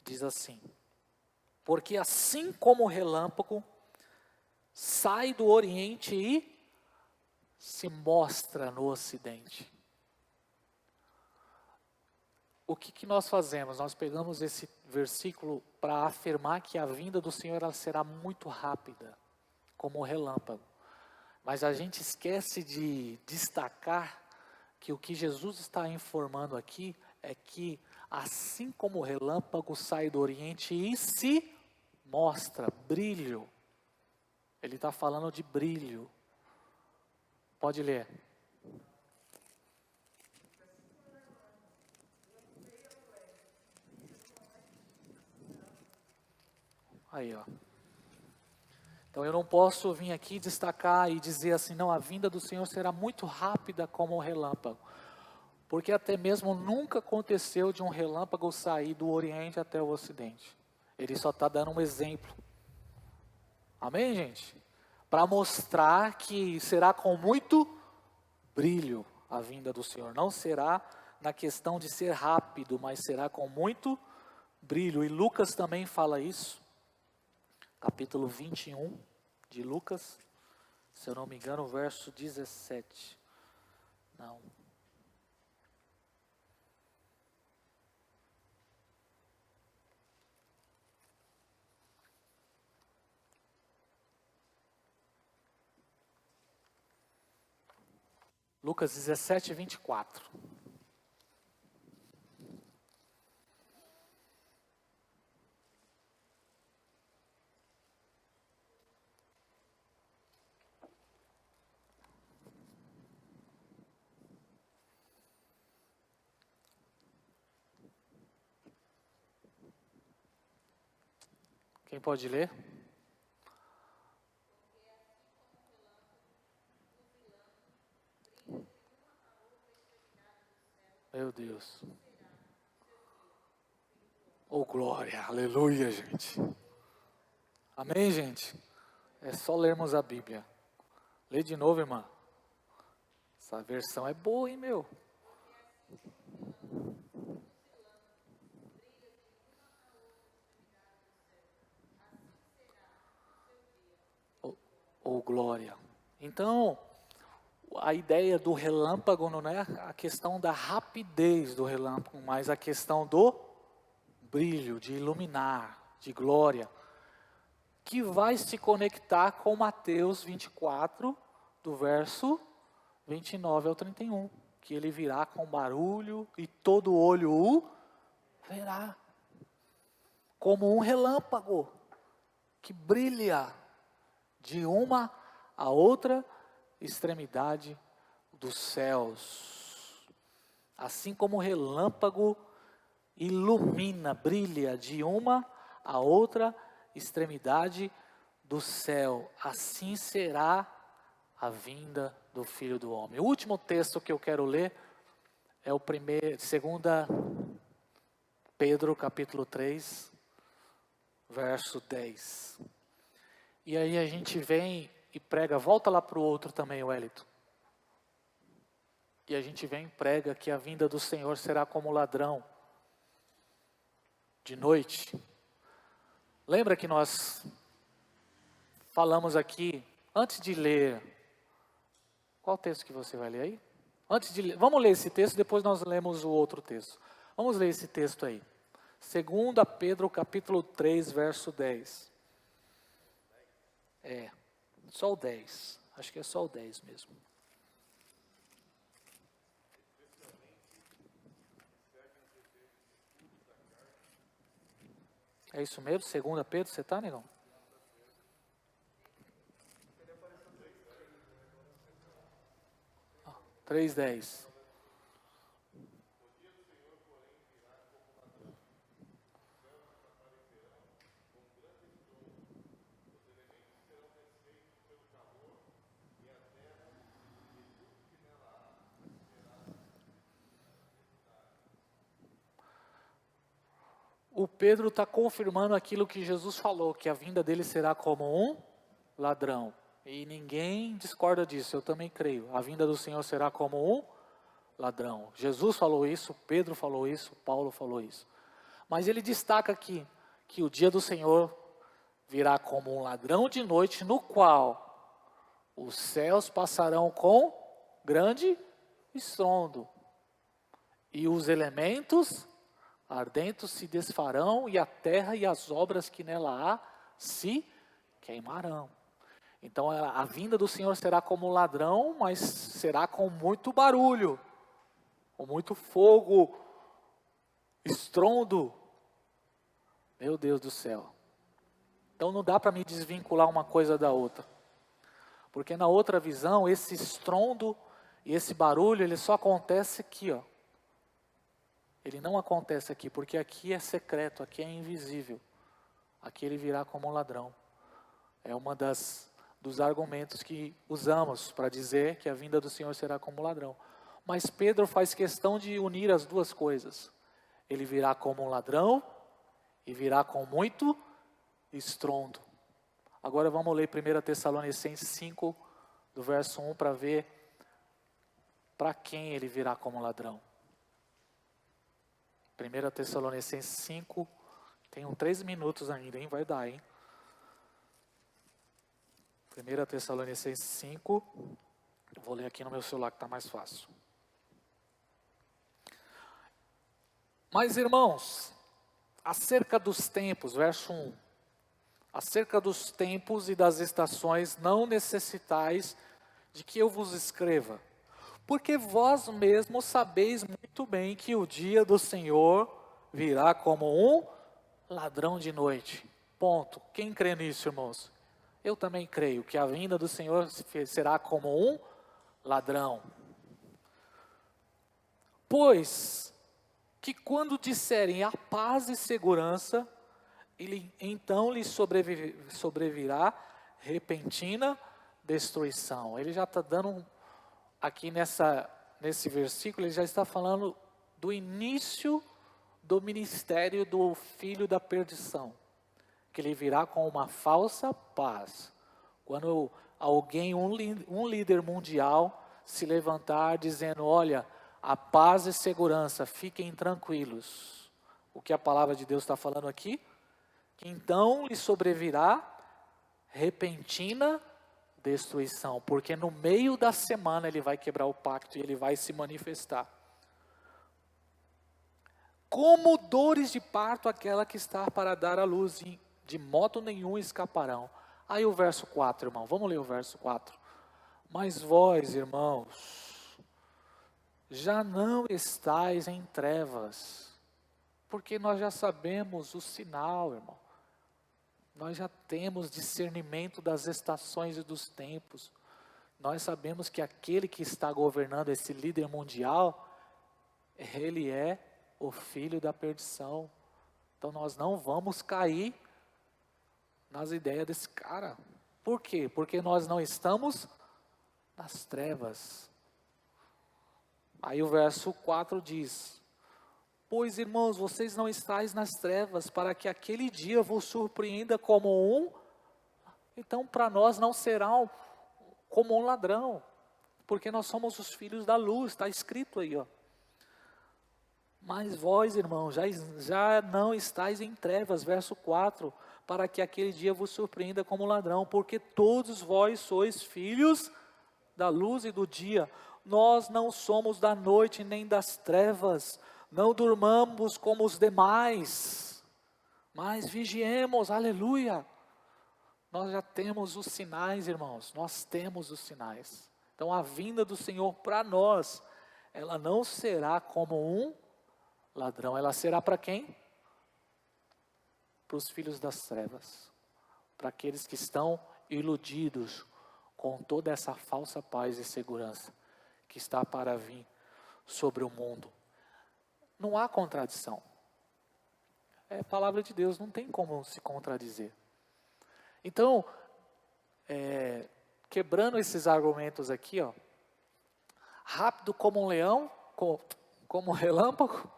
Diz assim: porque assim como o relâmpago sai do Oriente e se mostra no Ocidente. O que nós fazemos? Nós pegamos esse versículo para afirmar que a vinda do Senhor ela será muito rápida, como o relâmpago. Mas a gente esquece de destacar que o que Jesus está informando aqui é que assim como o relâmpago sai do Oriente e se mostra, brilho, Ele está falando de brilho. Pode ler. Aí, ó. Então eu não posso vir aqui destacar e dizer assim, não, a vinda do Senhor será muito rápida como um relâmpago. Porque até mesmo nunca aconteceu de um relâmpago sair do Oriente até o Ocidente. Ele só está dando um exemplo. Amém, gente? Para mostrar que será com muito brilho a vinda do Senhor. Não será na questão de ser rápido, mas será com muito brilho. E Lucas também fala isso. Capítulo 21 de Lucas, se eu não me engano, verso 17. Não. Lucas 17, 24. Quem pode ler? Meu Deus. Oh, glória, aleluia, gente. Amém, gente? É só lermos a Bíblia. Lê de novo, irmã. Essa versão é boa, hein, meu? Oh, glória. Então, a ideia do relâmpago não é a questão da rapidez do relâmpago, mas a questão do brilho, de iluminar, de glória, que vai se conectar com Mateus 24, do verso 29 ao 31, que ele virá com barulho e todo olho o verá, como um relâmpago que brilha de uma a outra extremidade dos céus. Assim como o relâmpago ilumina, brilha de uma a outra extremidade do céu, assim será a vinda do Filho do Homem. O último texto que eu quero ler é o primeiro, 2 Pedro capítulo 3, verso 10. E aí a gente vem e prega, volta lá para o outro também, Wellington. E a gente vem e prega que a vinda do Senhor será como ladrão, de noite. Lembra que nós falamos aqui, antes de ler, qual texto que você vai ler aí? Antes de ler, vamos ler esse texto, depois nós lemos o outro texto. Vamos ler esse texto aí. 2 Pedro capítulo 3, verso 10. Só o 10. Acho que é só o 10 mesmo. É isso mesmo? 2 Pedro, você está, negão? Ah, 3:10. O Pedro está confirmando aquilo que Jesus falou, que a vinda dele será como um ladrão. E ninguém discorda disso, eu também creio. A vinda do Senhor será como um ladrão. Jesus falou isso, Pedro falou isso, Paulo falou isso. Mas ele destaca aqui que o dia do Senhor virá como um ladrão de noite, no qual os céus passarão com grande estrondo, e os elementos ardentes se desfarão, e a terra e as obras que nela há se queimarão. Então a vinda do Senhor será como um ladrão, mas será com muito barulho, com muito fogo, estrondo. Meu Deus do céu. Então não dá para me desvincular uma coisa da outra. Porque na outra visão, esse estrondo e esse barulho, ele só acontece aqui, ó. Ele não acontece aqui, porque aqui é secreto, aqui é invisível. Aqui ele virá como um ladrão. É uma dos argumentos que usamos para dizer que a vinda do Senhor será como ladrão. Mas Pedro faz questão de unir as duas coisas. Ele virá como um ladrão e virá com muito estrondo. Agora vamos ler 1 Tessalonicenses 5, do verso 1, para ver para quem ele virá como ladrão. 1 Tessalonicenses 5, tem 3 minutos ainda, hein? Vai dar, hein? 1 Tessalonicenses 5, eu vou ler aqui no meu celular que está mais fácil. Mas irmãos, acerca dos tempos, verso 1, acerca dos tempos e das estações não necessitais de que eu vos escreva, porque vós mesmos sabeis muito bem que o dia do Senhor virá como um ladrão de noite. Ponto. Quem crê nisso, irmãos? Eu também creio que a vinda do Senhor será como um ladrão. Pois que quando disserem a paz e segurança, então lhe sobrevirá repentina destruição. Ele já está dando, aqui nesse versículo, ele já está falando do início do ministério do filho da perdição. Que ele virá com uma falsa paz. Quando alguém, um líder mundial, se levantar dizendo, olha, a paz e segurança, fiquem tranquilos. O que a palavra de Deus está falando aqui? Que então lhe sobrevirá repentina destruição. Porque no meio da semana ele vai quebrar o pacto e ele vai se manifestar. Como dores de parto aquela que está para dar à luz, e de modo nenhum escaparão. Aí o verso 4, irmão, vamos ler o verso 4. Mas vós, irmãos, já não estáis em trevas, porque nós já sabemos o sinal, irmão. Nós já temos discernimento das estações e dos tempos. Nós sabemos que aquele que está governando, esse líder mundial, ele é o filho da perdição. Então nós não vamos cair nas ideias desse cara. Por quê? Porque nós não estamos nas trevas. Aí o verso 4 diz, pois irmãos, vocês não estáis nas trevas, para que aquele dia vos surpreenda como um, então para nós não será como um ladrão, porque nós somos os filhos da luz, está escrito aí, ó. Mas vós, irmãos, já não estáis em trevas, verso 4, para que aquele dia vos surpreenda como ladrão, porque todos vós sois filhos da luz e do dia. Nós não somos da noite nem das trevas, não durmamos como os demais, mas vigiemos, aleluia. Nós já temos os sinais, irmãos, nós temos os sinais. Então a vinda do Senhor para nós, ela não será como um ladrão, ela será para quem? Para os filhos das trevas, para aqueles que estão iludidos com toda essa falsa paz e segurança que está para vir sobre o mundo. Não há contradição. É a palavra de Deus, não tem como se contradizer. Então, quebrando esses argumentos aqui, ó, rápido como um leão, como um relâmpago.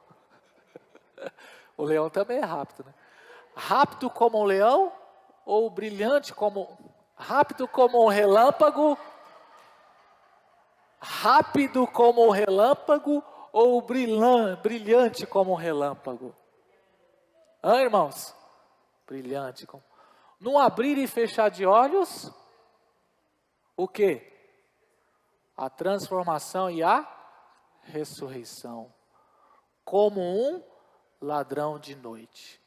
O leão também é rápido, né? Rápido como um leão ou brilhante como... Rápido como um relâmpago, rápido como um relâmpago ou brilhante como um relâmpago? Irmãos? Brilhante. Num abrir e fechar de olhos, o quê? A transformação e a ressurreição. Como um ladrão de noite.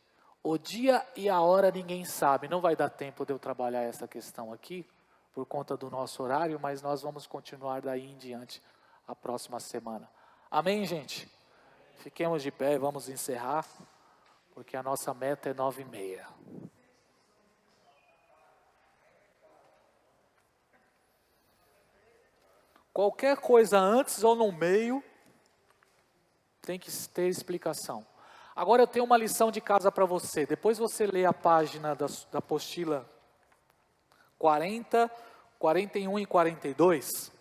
O dia e a hora ninguém sabe. Não vai dar tempo de eu trabalhar essa questão aqui, por conta do nosso horário, mas nós vamos continuar daí em diante, a próxima semana. Amém, gente? Fiquemos de pé, vamos encerrar, porque a nossa meta é 9h30. Qualquer coisa antes ou no meio tem que ter explicação. Agora eu tenho uma lição de casa para você. Depois você lê a página da apostila 40, 41 e 42,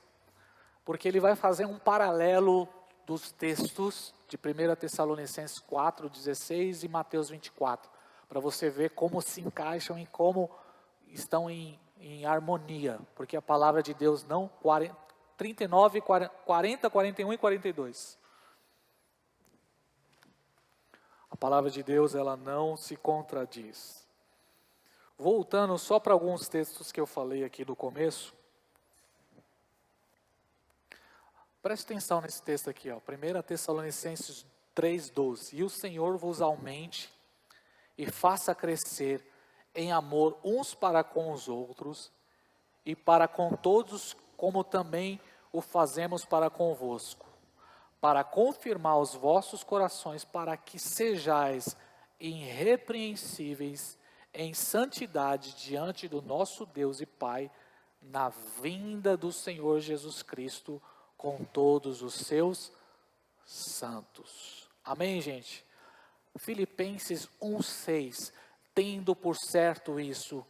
porque ele vai fazer um paralelo dos textos de 1 Tessalonicenses 4, 16 e Mateus 24, para você ver como se encaixam e como estão em harmonia, porque a palavra de Deus não, 39, 40, 41 e 42. A palavra de Deus, ela não se contradiz. Voltando só para alguns textos que eu falei aqui do começo. Preste atenção nesse texto aqui, ó, 1 Tessalonicenses 3,12. E o Senhor vos aumente e faça crescer em amor uns para com os outros e para com todos, como também o fazemos para convosco, para confirmar os vossos corações, para que sejais irrepreensíveis em santidade diante do nosso Deus e Pai, na vinda do Senhor Jesus Cristo, com todos os seus santos. Amém, gente? Filipenses 1,6, tendo por certo isso,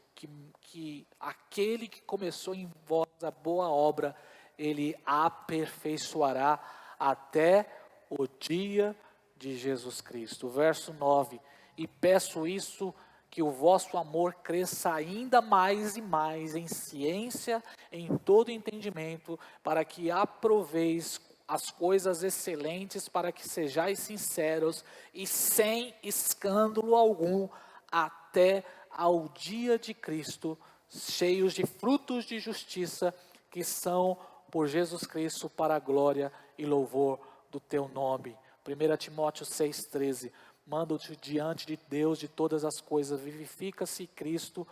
que aquele que começou em vós a boa obra, ele aperfeiçoará até o dia de Jesus Cristo. Verso 9, e peço isso, que o vosso amor cresça ainda mais e mais em ciência, em todo entendimento, para que aproveis as coisas excelentes, para que sejais sinceros e sem escândalo algum, até ao dia de Cristo, cheios de frutos de justiça, que são por Jesus Cristo para a glória e louvor do teu nome. 1 Timóteo 6,13, manda-te diante de Deus de todas as coisas, vivifica-se Cristo,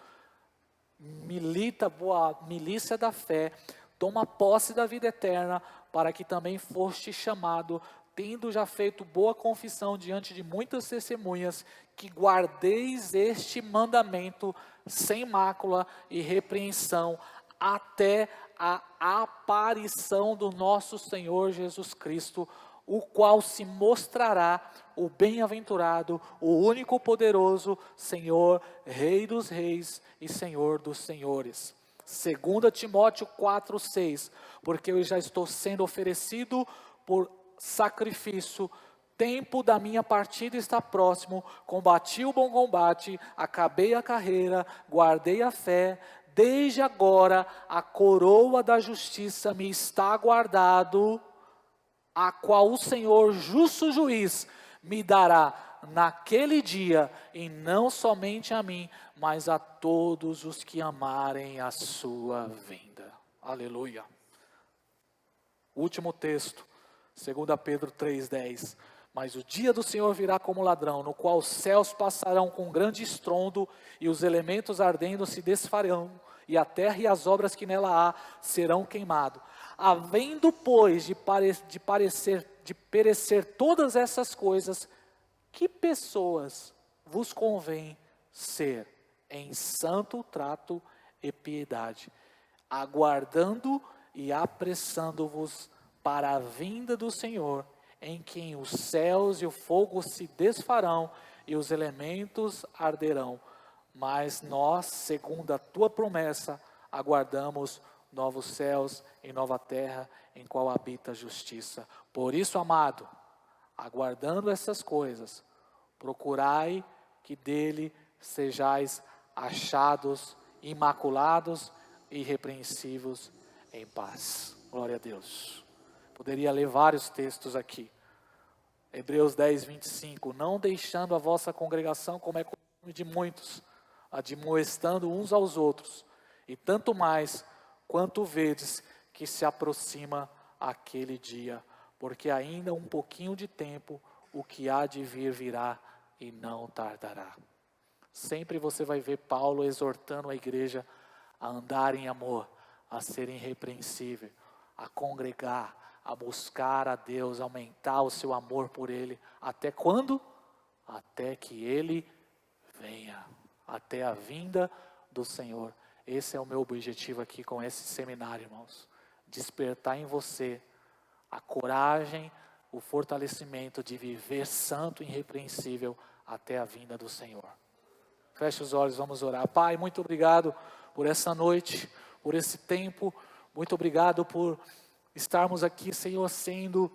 milita boa milícia da fé, toma posse da vida eterna, para que também foste chamado, tendo já feito boa confissão diante de muitas testemunhas, que guardeis este mandamento sem mácula e repreensão, até a aparição do nosso Senhor Jesus Cristo, o qual se mostrará o bem-aventurado, o único poderoso, Senhor, Rei dos reis e Senhor dos senhores. 2 Timóteo 4,6, porque eu já estou sendo oferecido por sacrifício, tempo da minha partida está próximo, combati o bom combate, acabei a carreira, guardei a fé, desde agora a coroa da justiça me está guardado, a qual o Senhor, justo juiz, me dará naquele dia, e não somente a mim, mas a todos os que amarem a sua vinda. Aleluia. Último texto, 2 Pedro 3,10. Mas o dia do Senhor virá como ladrão, no qual os céus passarão com grande estrondo, e os elementos ardendo se desfarão, e a terra e as obras que nela há serão queimados. Havendo, pois, de perecer todas essas coisas, que pessoas vos convém ser em santo trato e piedade, aguardando e apressando-vos para a vinda do Senhor, em quem os céus e o fogo se desfarão e os elementos arderão. Mas nós, segundo a tua promessa, aguardamos novos céus e nova terra, em qual habita a justiça. Por isso, amado, aguardando essas coisas, procurai que dele sejais achados, imaculados e irrepreensíveis em paz. Glória a Deus. Poderia ler vários textos aqui. Hebreus 10, 25. Não deixando a vossa congregação, como é costume de muitos, admoestando uns aos outros, e tanto mais quanto vedes que se aproxima aquele dia, porque ainda um pouquinho de tempo, o que há de vir virá e não tardará. Sempre você vai ver Paulo exortando a igreja a andar em amor, a ser irrepreensível, a congregar, a buscar a Deus, aumentar o seu amor por Ele. Até quando? Até que Ele venha, até a vinda do Senhor. Esse é o meu objetivo aqui com esse seminário, irmãos. despertar em você a coragem, o fortalecimento de viver santo e irrepreensível até a vinda do Senhor. Feche os olhos, vamos orar. Pai, muito obrigado por essa noite, por esse tempo. Muito obrigado por estarmos aqui, Senhor, sendo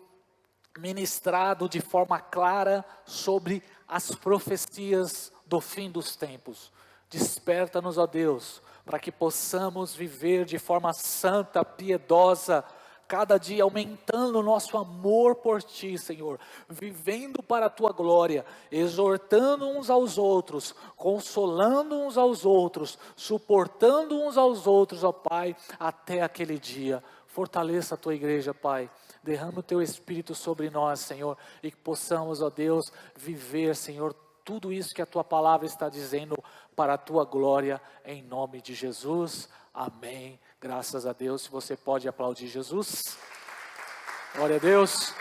ministrado de forma clara sobre as profecias do fim dos tempos. Desperta-nos, ó Deus, para que possamos viver de forma santa, piedosa, cada dia aumentando o nosso amor por Ti, Senhor, vivendo para a Tua glória, exortando uns aos outros, consolando uns aos outros, suportando uns aos outros, ó Pai, até aquele dia. Fortaleça a Tua igreja, Pai, derrama o Teu Espírito sobre nós, Senhor, e que possamos, ó Deus, viver, Senhor, tudo isso que a Tua palavra está dizendo para a Tua glória, em nome de Jesus, amém. Graças a Deus. Se você pode aplaudir Jesus. Glória a Deus.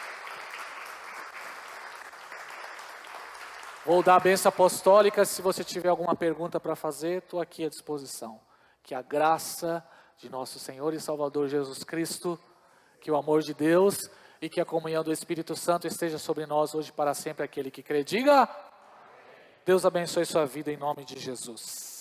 Vou dar a bênção apostólica. Se você tiver alguma pergunta para fazer, estou aqui à disposição. Que a graça de nosso Senhor e Salvador Jesus Cristo, que o amor de Deus e que a comunhão do Espírito Santo esteja sobre nós hoje para sempre. Aquele que crê, diga. Deus abençoe sua vida em nome de Jesus.